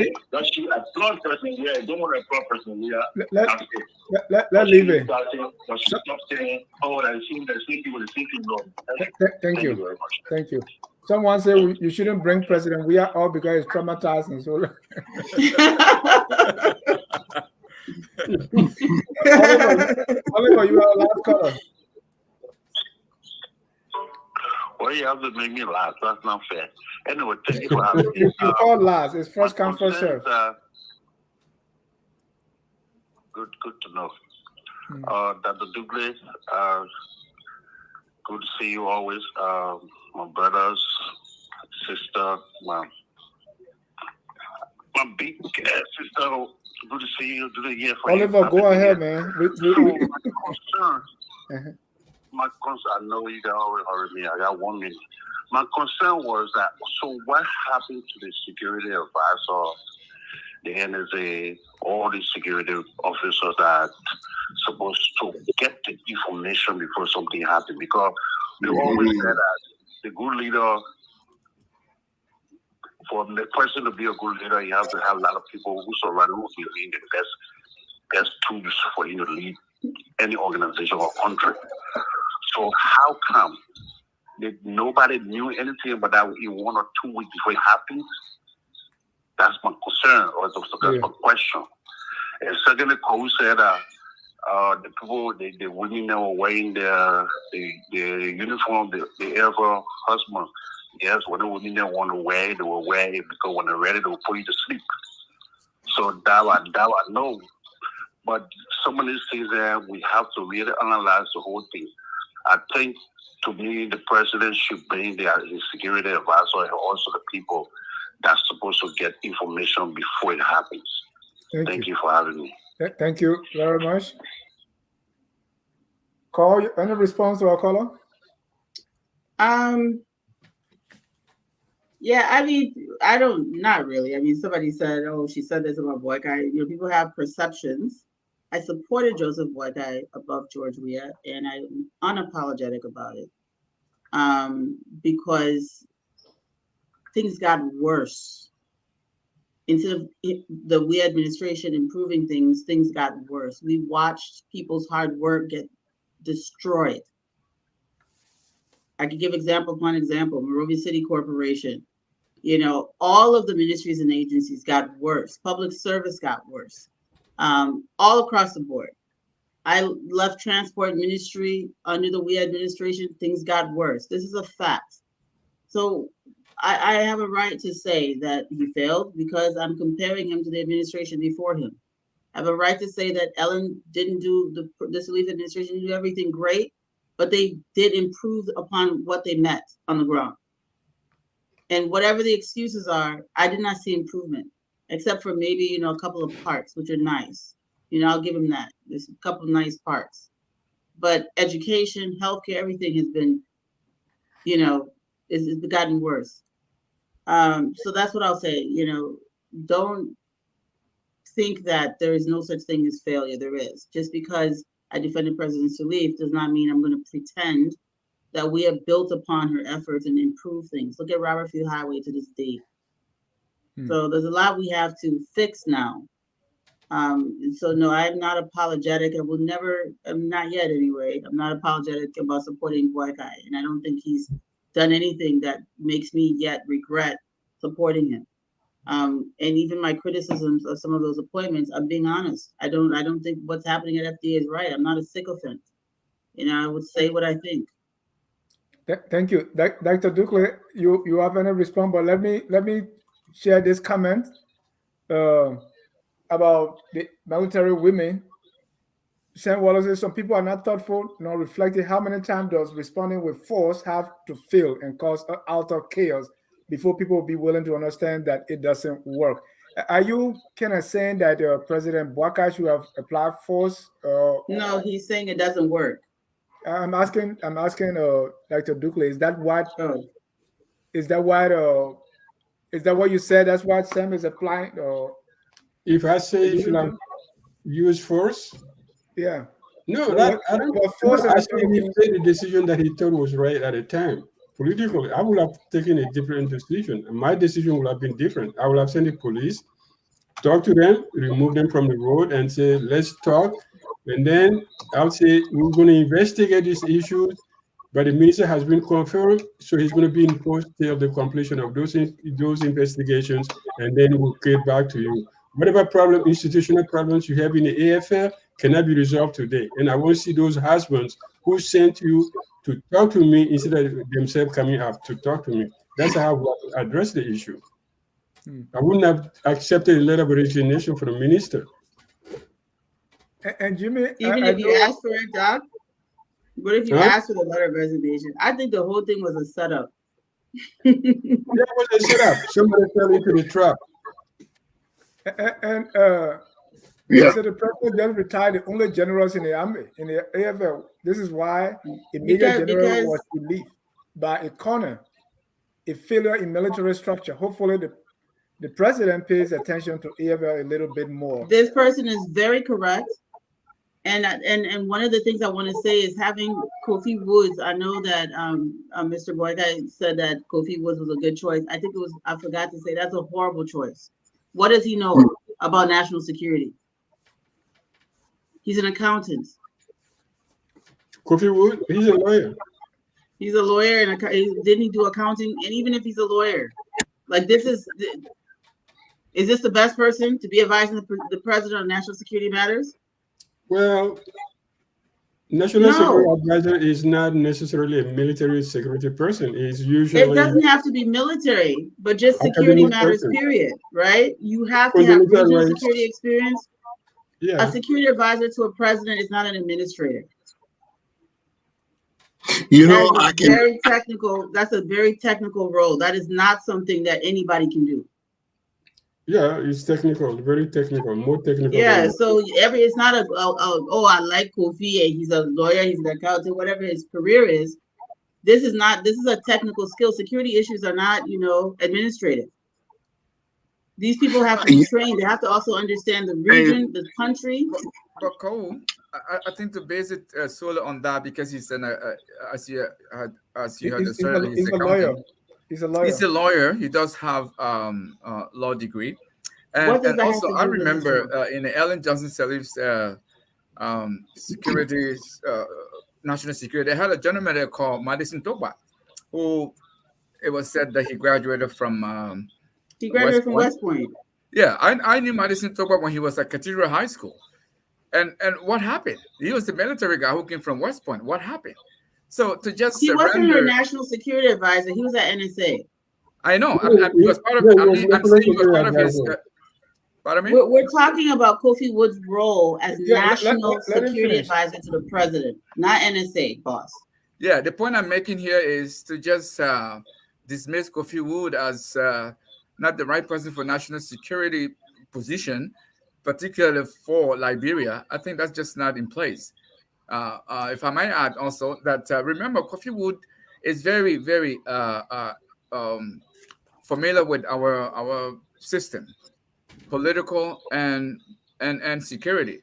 leave it. Thank you very much. Thank you. Someone said you shouldn't bring President We are all because it's traumatizing. So Oliver, you are last caller. Well, you have to make me laugh. That's not fair. Anyway, thank you for having me. You call last. It's first come, first serve. Good to know. Dr. Douglas, good to see you always. My brothers, sister, my big sister, good to see you. Do the year for Oliver, you. go ahead, man. My concern, I know you can already hurry me. I got 1 minute. My concern was that, so what happened to the security advisor, the NSA, all the security officers that are supposed to get the information before something happened? Because we always say that the good leader, for the person to be a good leader, you have to have a lot of people who surround him with the best tools for him to lead any organization or country. So how come that nobody knew anything about that in 1 or 2 weeks before it happened? That's my concern, or that's my question. And secondly, Kou said the people, the women that were wearing the uniform, the Air Force husband. Yes, when the women didn't want to wear it, they will wear it because when they're ready, they will put you to sleep. So that I know. But some of these things we have to really analyze the whole thing. I think, to me, the president should bring his security advisor and also the people that's supposed to get information before it happens. Thank you for having me. Thank you very much. Call, any response to our caller? Yeah, I mean, not really. I mean, somebody said, oh, she said this about Boakai. You know, people have perceptions. I supported Joseph Boakai above George Weah, and I'm unapologetic about it. Because things got worse. Instead of the Weah administration improving things got worse. We watched people's hard work get destroyed. I could give example upon example. Monrovia City Corporation. You know, all of the ministries and agencies got worse. Public service got worse. All across the board. I left transport ministry under the Weah administration. Things got worse. This is a fact. So I have a right to say that he failed because I'm comparing him to the administration before him. I have a right to say that Ellen didn't do the Salief administration do everything great, but they did improve upon what they met on the ground. And whatever the excuses are, I did not see improvement, except for maybe, you know, a couple of parts, which are nice. You know, I'll give them that. There's a couple of nice parts. But education, healthcare, everything has been, you know, it's gotten worse. So that's what I'll say. You know, don't think that there is no such thing as failure. There is. Just because I defended President Salief does not mean I'm going to pretend that we have built upon her efforts and improved things. Look at Robert Field Highway to this date. So there's a lot we have to fix now. So no, I'm not apologetic. I will never, I'm not yet anyway. I'm not apologetic about supporting Boakai, and I don't think he's done anything that makes me yet regret supporting him. And even my criticisms of some of those appointments, I'm being honest. I don't think what's happening at FDA is right. I'm not a sycophant. You know, I would say what I think. Thank you, Dr. Dukle. You have any response? But let me share this comment about the military women. Sam Wallace says some people are not thoughtful nor reflecting how many times does responding with force have to fail and cause utter chaos before people will be willing to understand that it doesn't work. Are you kind of saying that President Boakai should have applied force? No, he's saying it doesn't work. I'm asking Dr. Dukle, is that what you said? That's what Sam is applying? If I say should have used force, Yeah. No, What, that what, I don't. what I'm force not and asking him authority? to take the decision that he thought was right at the time. Politically, I would have taken a different decision. My decision would have been different. I would have sent the police, talk to them, remove them from the road, and say, let's talk. And then I'll say, we're going to investigate these issues, but the minister has been confirmed, so he's going to be in post till the completion of those investigations, and then we'll get back to you. Whatever problem, institutional problems you have in the AFL cannot be resolved today. And I won't see those husbands who sent you to talk to me instead of themselves coming up to talk to me. That's how I will address the issue. I wouldn't have accepted a letter of resignation from the minister. And Jimmy, Even I if you know. ask for it, Doc, what if you Huh? asked for the letter of resignation? I think the whole thing was a setup. That was a setup. Somebody fell into the trap. And Yeah. so the president just retired the only generals in the army, in the AFL. This is why a major because general because was relieved by a corner, a failure in military structure. Hopefully, the president pays attention to AFL a little bit more. this person is very correct. And one of the things I want to say is having Kofi Woods. I know that Mr. Boakai said that Kofi Woods was a good choice. I think it was. I forgot to say that's a horrible choice. What does he know about national security? He's an accountant. Kofi Wood, he's a lawyer. He's a lawyer, and didn't he do accounting? And even if he's a lawyer, like this is this the best person to be advising the president on national security matters? Well, National Security No, Advisor is not necessarily a military security person. He's it usually doesn't have to be military, but just security academic matters, person. period, right? You have to have Fundamental regional rights. security experience. A Yeah. security advisor to a president is not an administrator. You That know, is I a can. very technical, that's a very technical role. That is not something that anybody can do. Yeah, it's technical, very technical, more technical than Yeah, that. so it's not oh, I like Kofi, he's a lawyer, he's an accountant, whatever his career is. This is a technical skill. Security issues are not, administrative. These people have to be Yeah, trained. They have to also understand the region, the country. But Cole, I think to base it solely on that, because he's as you had asserted, he's He's a lawyer. accountant. He's a lawyer. He's a lawyer. He does have law degree, What does and that have also to I do with this remember one? in Ellen Johnson Sirleaf's security, national security, they had a gentleman there called Madison Toba, who it was said that he graduated from He West graduated from Point. West Point. Yeah, I knew Madison Toba when he was at Cathedral High School. And what happened? He was the military guy who came from West Point. What happened? So to just He wasn't a surrender, national security advisor. He was at NSA. I know, Yeah, and he was part of. yeah, he I was mean, I'm National saying he was Security part of his. Advisor. Pardon me? We're talking about Kofi Woods' role as Yeah, national let him security finish. advisor to the president, not NSA, boss. Yeah, the point I'm making here is to just dismiss Kofi Wood as not the right person for national security position, particularly for Liberia. I think that's just not in place. If I might add also that remember, Kofi Wood is very, very familiar with our system, political and security.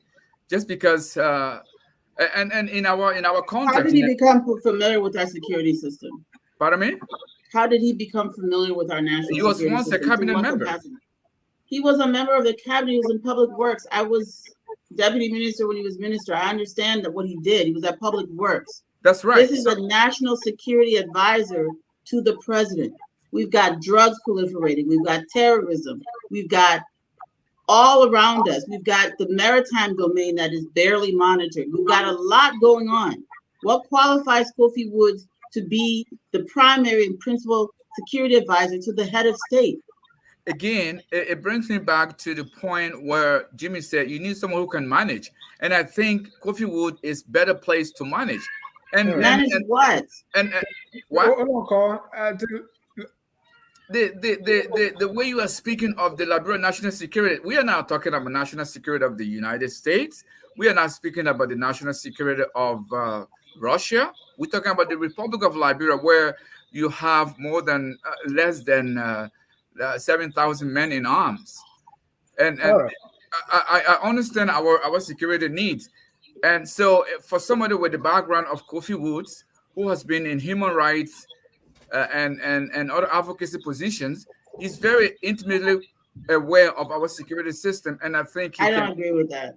Just because, and in our How did context, he become familiar with our security system? pardon me, How did he become familiar with our national he was security once a system? To cabinet what member. capacity? He was a member of the cabinet. He was in public works. I was deputy minister when he was minister. I understand that what he did. He was at public works. That's right. This is a national security advisor to the president. We've got drugs proliferating. We've got terrorism. We've got all around us. We've got the maritime domain that is barely monitored. We've got a lot going on. What qualifies Kofi Woods to be the primary and principal security advisor to the head of state? Again, it brings me back to the point where Jimmy said you need someone who can manage, and I think Kofi Wood is better placed to manage. And Manage what? And what? Hold on, Carl. The way you are speaking of the Liberian national security, we are now talking about national security of the United States. We are not speaking about the national security of Russia. We're talking about the Republic of Liberia, where you have more than less than 7,000 men in arms, and All right. I understand our security needs. And so, for somebody with the background of Kofi Woods, who has been in human rights and other advocacy positions, he's very intimately aware of our security system, and I think he I can. don't agree with that.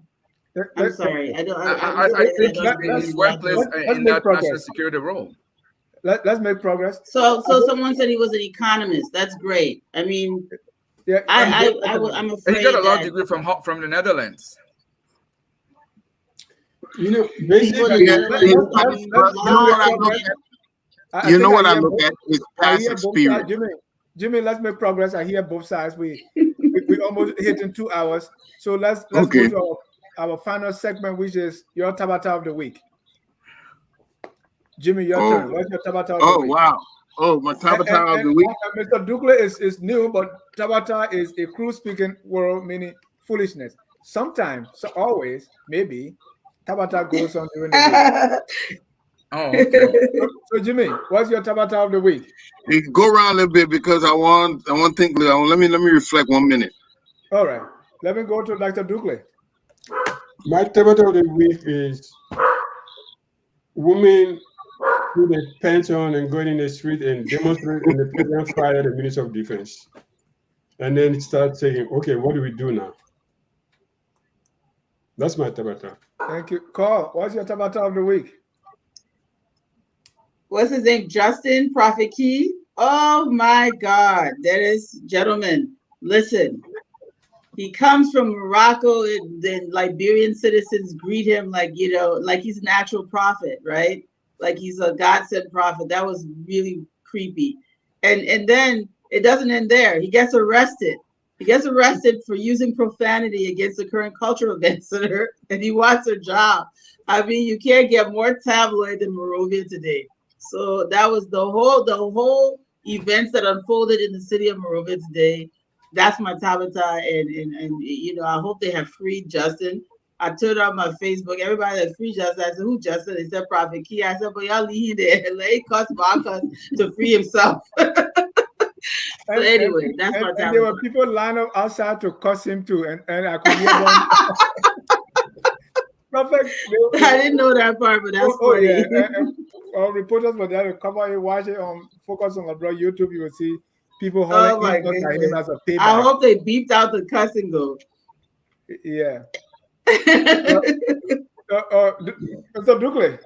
I'm sorry. I don't. I think he's well placed in that national security role. Let's make progress. So someone said he was an economist. That's great. I mean, yeah, I'm afraid he got a law that degree from the Netherlands. You know, people in the basically, Netherlands don't You know what I hear look both- at is I past hear both experience. sides. Jimmy, let's make progress. I hear both sides. We almost hit in 2 hours. So let's Okay. go to our final segment, which is your Tabata of the week. Jimmy, your turn. What's your Tabata of the week? Wow. Oh, my Tabata of the week. Mr. Dukle is new, but Tabata is a crude-speaking word meaning foolishness. Sometimes, so always, maybe, Tabata goes on during the week. Oh, okay. So Jimmy, what's your Tabata of the week? You can go around a little bit because I want to think. Let me reflect 1 minute. All right. Let me go to Dr. Dukle. my Tabata of the week is women put their pants on and go in the street and demonstrate, and the president fire the Minister of Defense. And then start saying, okay, what do we do now? That's my Tabata. Thank you. Carl, what's your Tabata of the week? What's his name? Justin Prophet Key. Oh my God. Gentlemen, listen. He comes from Morocco, and then Liberian citizens greet him like he's an actual prophet, right? Like he's a God-sent prophet. That was really creepy. And then it doesn't end there. He gets arrested. He gets arrested for using profanity against the current cultural ambassador, and he wants a job. I mean, you can't get more tabloid than Monrovia today. So that was the whole events that unfolded in the city of Monrovia today. That's my Tabata, and I hope they have freed Justin. I turned on my Facebook. Everybody that free Justin. I said, "Who Justin?" They said Prophet Key. I said, "But y'all leave him there. Let him cost Marcus to free himself." So anyway, that's my Tabata. And there were people lined up outside to cuss him too, and I could hear them. Prophet, I didn't know that part, but that's funny. Yeah. Our reporters were there to cover it, watch it on Focus on Abroad YouTube. You will see people holding him as a payback. I hope they beeped out the cussing though. Yeah. Mr. Dukle.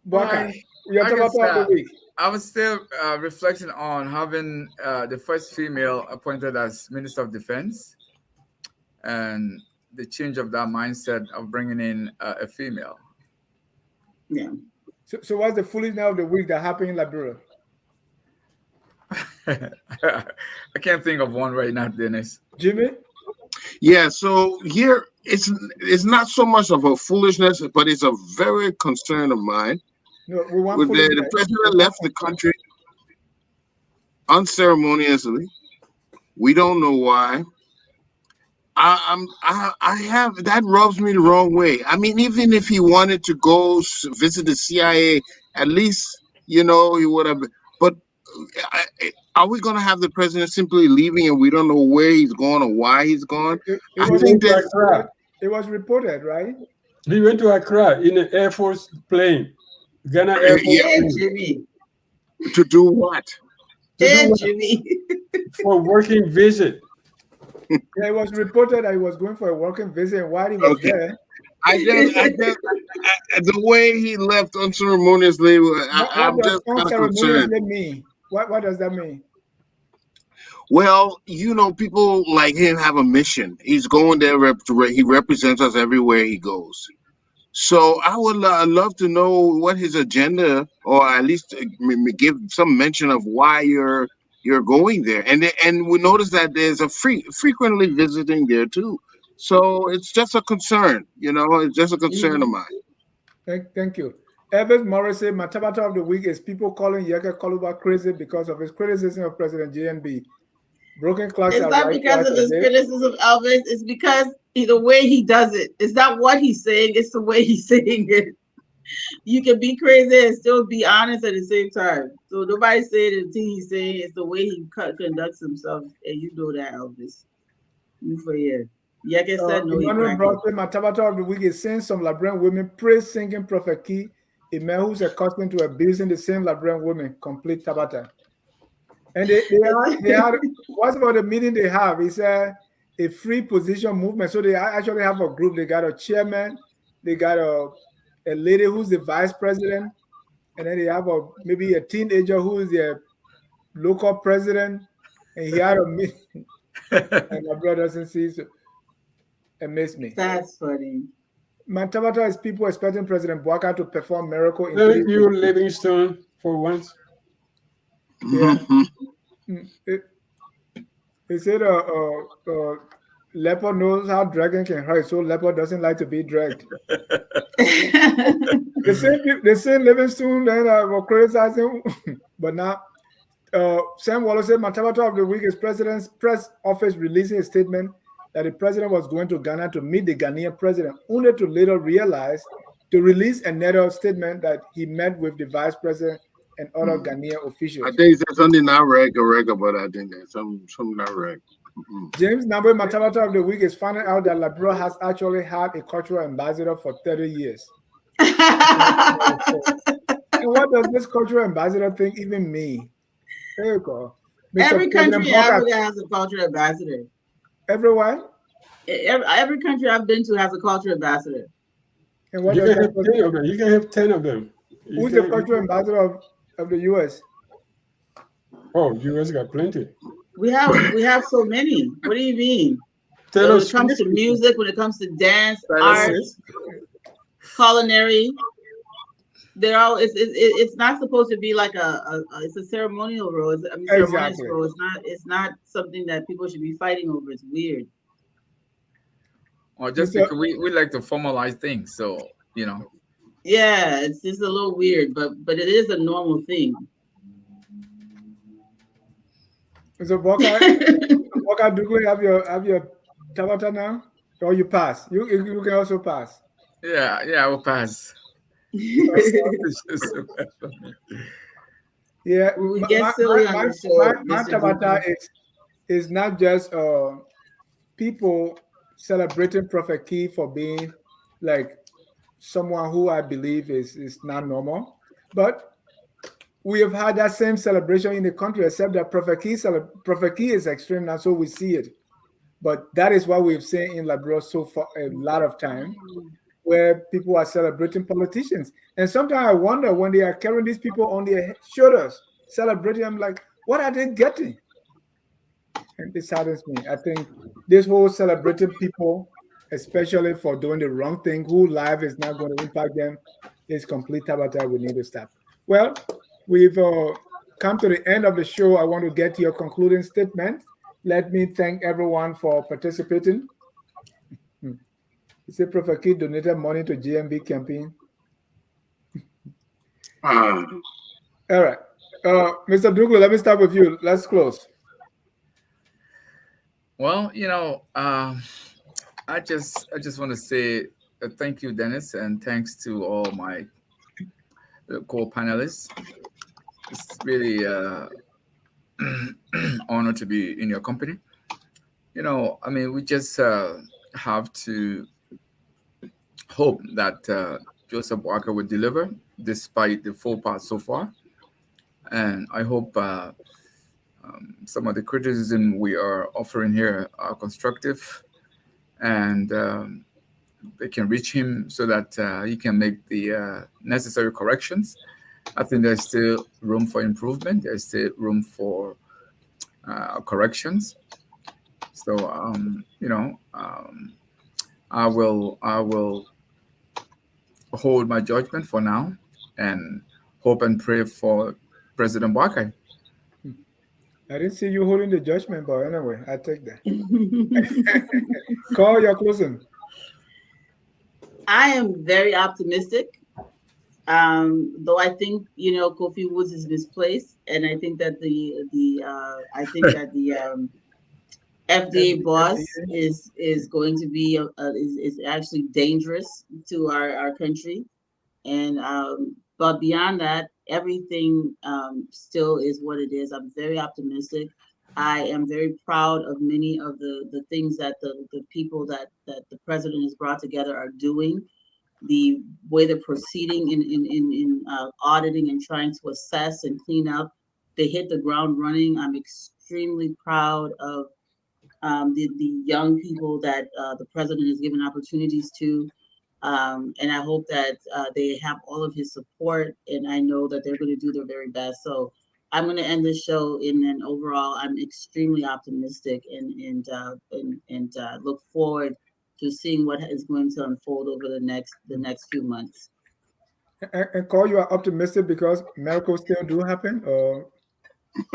Boakai, your Tabata of the week. I was still reflecting on having the first female appointed as Minister of Defense, and the change of that mindset of bringing in a female. Yeah. So what's the foolishness of the week that happened in Liberia? I can't think of one right now, Dennis. Jimmy? Yeah, so here it's not so much of a foolishness, but it's a very concern of mine. No, we want the president left the country unceremoniously. We don't know why. I have that rubs me the wrong way. I mean, even if he wanted to go visit the CIA, at least he would have. But are we going to have the president simply leaving and we don't know where he's going or why he's gone? It was reported, right? He went to Accra in an Air Force plane, Ghana Air Force plane. Jimmy. To do what? Jimmy. For working visit. Yeah, it was reported that he was going for a working visit, and while he was there, I just the way he left unceremoniously. I'm just kind of concerned. Mean? What does that mean? Well, people like him have a mission. He's going there. He represents us everywhere he goes. So I would love to know what his agenda, or at least give some mention of why you're going there. And we notice that there's a frequently visiting there too. So it's just a concern, it's just a concern of mine. Thank you. Elvis Morrissey, my Tabata of the week is people calling Yeka Koluba crazy because of his criticism of President JNB. Broken clocks. It's not because of his criticism of Elvis. It's because the way he does it. It's not what he's saying. It's the way he's saying it. You can be crazy and still be honest at the same time. So nobody's saying the thing he's saying. It's the way he conducts himself, and you know that, Elvis. You for here. Yeke said no, he Emmanuel cracked brought it. my Tabata of the week is saying some Liberian women praise singing Prophet Key, a man who's accustomed to abusing the same Liberian women. Complete Tabata. And they had what's about the meeting they have? It's a free position movement. So they actually have a group. They got a chairman, they got a lady who's the vice president, and then they have maybe a teenager who is their local president, and he had a meeting. And my brother doesn't see, so it missed me. That's funny. My Tabata is people expecting President Boakai to perform miracle in Thank you, Livingstone, for once. Yeah. He said leopard knows how dragging can hurt, so leopard doesn't like to be dragged. The same Livingstone then were criticizing, but now Sam Wallace said, my Tabata of the week is president's press office releasing a statement that the president was going to Ghana to meet the Ghanaian president, only to later realize to release another statement that he met with the vice president and other Ghanaian officials. I think it's something not regular, but I think there's something not regular. James Nambe, my Tabata of the week is finding out that Liberia has actually had a cultural ambassador for 30 years. And what does this cultural ambassador thing even mean? There you go. Every country in Africa has a cultural ambassador. Everywhere? Every country I've been to has a cultural ambassador. And what You does can that have 10 of them. You can have 10 of them. Who's the cultural ambassador of the US? Oh, US got plenty. We have so many. What do you mean? When it comes to music, when it comes to dance, art, culinary, they're all. It's not supposed to be like it's a ceremonial role. Ceremonious role. It's not something that people should be fighting over. It's weird. Or just because we like to formalize things, so you know. Yeah, it's just a little weird, but it is a normal thing. So Boakai, do you have your Tabata now? Or you pass? You can also pass. Yeah, I will pass. Yeah, we get silly on the show. My Tabata is not just people celebrating Prophet Key for being like someone who I believe is not normal, but we have had that same celebration in the country, except that Prophet Key is extreme now, so we see it. But that is what we've seen in Liberia so far a lot of time, where people are celebrating politicians. And sometimes I wonder when they are carrying these people on their shoulders, celebrating, I'm like, what are they getting? And it saddens me. I think this whole celebrating people, especially for doing the wrong thing, whose life is not going to impact them, is complete Tabata. We need to stop. Well, we've come to the end of the show. I want to get to your concluding statement. Let me thank everyone for participating. You say Prophet Kid donated money to GMB campaign. All right. Mr. Douglas, let me start with you. Let's close. Well, I just want to say thank you, Dennis, and thanks to all my co-panelists. It's really honor to be in your company. We just have to hope that Joseph Walker will deliver despite the faux pas so far. And I hope some of the criticism we are offering here are constructive and they can reach him so that he can make the necessary corrections. I think there's still room for improvement. There's still room for corrections. So, I will hold my judgment for now and hope and pray for President Boakai. I didn't see you holding the judgment, but anyway, I take that. Call your closing. I am very optimistic. Though I think Kofi Woods is misplaced, and I think that the FDA boss is going to be is actually dangerous to our country, and but beyond that, everything still is what it is. I'm very optimistic. I am very proud of many of the things that the people that the president has brought together are doing. The way they're proceeding in auditing and trying to assess and clean up, they hit the ground running. I'm extremely proud of the young people that the president has given opportunities to. And I hope that they have all of his support, and I know that they're going to do their very best. So I'm going to end this show in an overall. I'm extremely optimistic and look forward to seeing what is going to unfold over the next few months. And call you are optimistic because miracles still do happen, or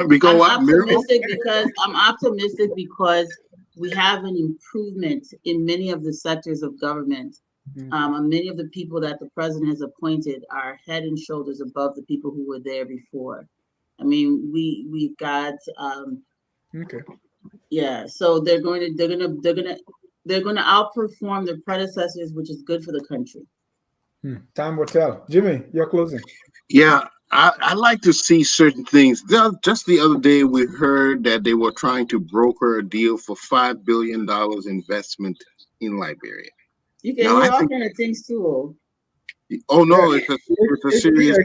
Because I'm what? Miracle? optimistic because we have an improvement in many of the sectors of government. And many of the people that the president has appointed are head and shoulders above the people who were there before. I mean, we've got okay. yeah. So they're going to outperform their predecessors, which is good for the country. Time will tell. Jimmy, you're closing. Yeah, I like to see certain things. Just the other day, we heard that they were trying to broker a deal for $5 billion investment in Liberia. You can Now, hear I all think, kind of things too. oh no, Yeah, it's a it's serious,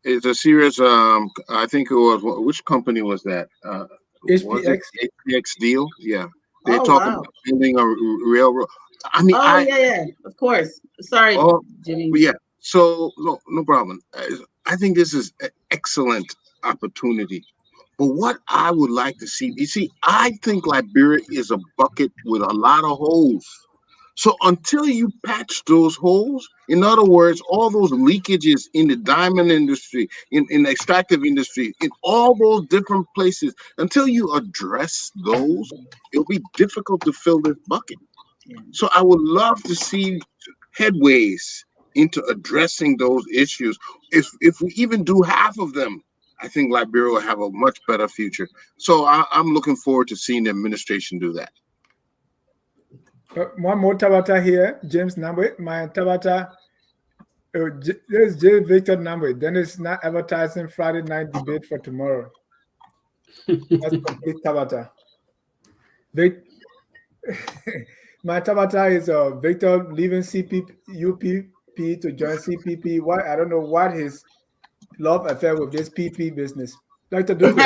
it's a serious. I think it was which company was that? Was it HPX. HPX deal? Yeah, they're Oh talking wow. about building a railroad. I mean, Oh yeah, of course. Sorry, oh, Jimmy. yeah. So no problem. I think this is an excellent opportunity. But what I would like to see, you see, I think Liberia is a bucket with a lot of holes. So until you patch those holes, in other words, all those leakages in the diamond industry, in the extractive industry, in all those different places, until you address those, it'll be difficult to fill this bucket. Yeah. So I would love to see headways into addressing those issues. If we even do half of them, I think Liberia will have a much better future. So I'm looking forward to seeing the administration do that. One more Tabata here, James Nambwe. My Tabata, there's J. Victor Nambwe. Then it's not advertising Friday night debate for tomorrow. That's complete Tabata. My Tabata is Victor leaving UPP to join CPP. Why? I don't know what his love affair with this PP business. Dr. Dupe,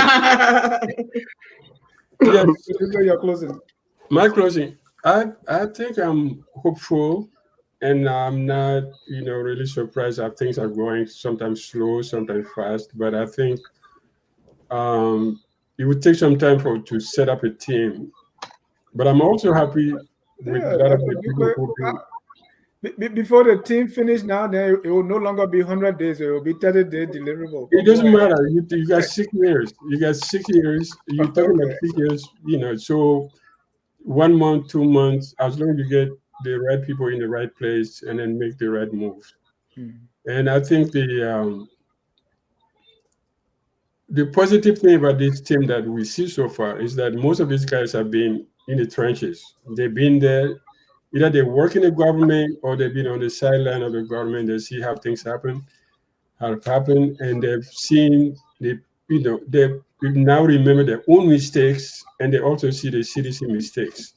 Yeah, you're closing. my closing. I think I'm hopeful, and I'm not, really surprised that things are going sometimes slow, sometimes fast. But I think it would take some time to set up a team. But I'm also happy with Yeah, a lot of Dr. the people Dupe. who do. Before the team finish now, then it will no longer be 100 days. It will be 30-day deliverable. It doesn't matter. You got 6 years. You got 6 years. You're talking about Okay. 6 years. So 1 month, 2 months, as long as you get the right people in the right place and then make the right moves. And I think the positive thing about this team that we see so far is that most of these guys have been in the trenches. They've been there. Either they work in the government or they've been on the sideline of the government. They see how things have happened, and they've seen they now remember their own mistakes, and they also see the CDC mistakes.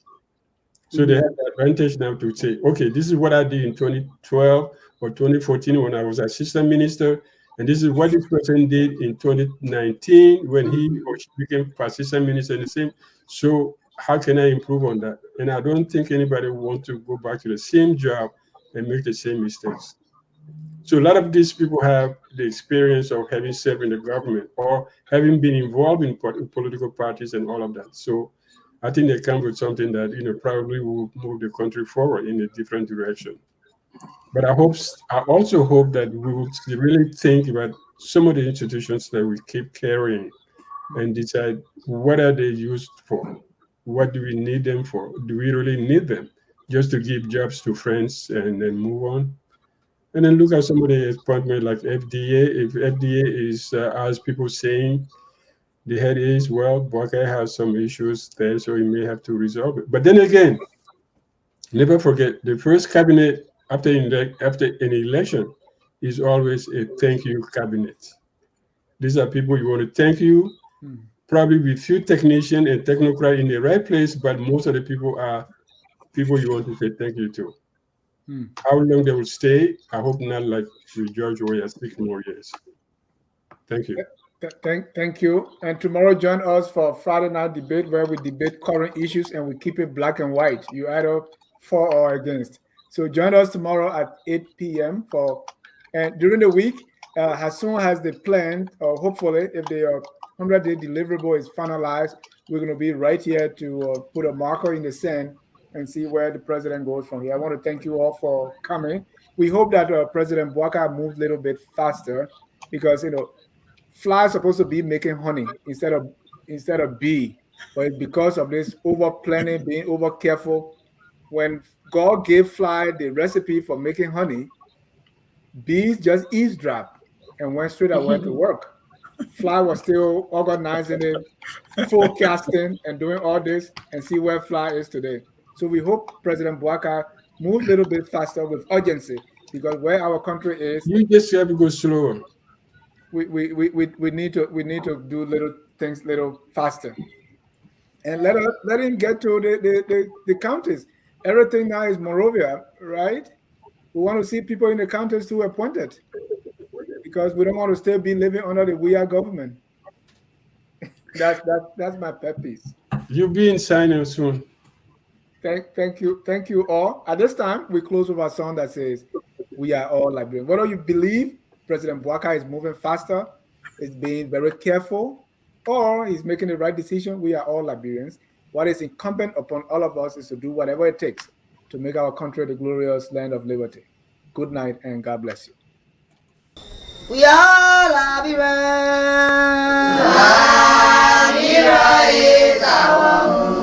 So they have the advantage now to say, okay, this is what I did in 2012 or 2014 when I was assistant minister, and this is what this person did in 2019 when he or she became assistant minister in the same. So how can I improve on that? And I don't think anybody wants to go back to the same job and make the same mistakes. So a lot of these people have the experience of having served in the government or having been involved in political parties and all of that. So I think they come with something that probably will move the country forward in a different direction. But I also hope that we will really think about some of the institutions that we keep carrying and decide what are they used for? What do we need them for? Do we really need them just to give jobs to friends and then move on? And then look at some of the appointment like FDA. If FDA is, as people saying, the head is, well, Boakai has some issues there, so he may have to resolve it. But then again, never forget, the first cabinet after an election is always a thank you cabinet. These are people you want to thank you, probably with few technicians and technocrats in the right place, but most of the people are people you want to say thank you to. How long they will stay, I hope not like with George Weah 6 more years. Thank you. Thank you. And tomorrow, join us for Friday night debate where we debate current issues and we keep it black and white. You either for or against. So join us tomorrow at 8 p.m. and during the week, as soon as the plan, or hopefully, if the 100-day deliverable is finalized, we're going to be right here to put a marker in the sand and see where the president goes from here. I want to thank you all for coming. We hope that President Boakai moves a little bit faster because flies supposed to be making honey instead of bee, but it's because of this over planning, being over careful. When God gave fly the recipe for making honey, bees just eavesdropped and went straight away to work. Fly was still organizing it, forecasting, and doing all this, and see where fly is today. So we hope President Boakai moves a little bit faster with urgency because where our country is, you just have to go slower. We need to do little things little faster, and let him get to the counties. Everything now is Morovia, right? We want to see people in the counties who are appointed because we don't want to still be living under the weird government. That's my pet piece. You'll be in signing soon. Thank you all. At this time, we close with a song that says, "We are all Liberians." Whether you believe President Boakai is moving faster, is being very careful, or he's making the right decision, we are all Liberians. What is incumbent upon all of us is to do whatever it takes to make our country the glorious land of liberty. Good night and God bless you. We are Liberians. Liberia is our home.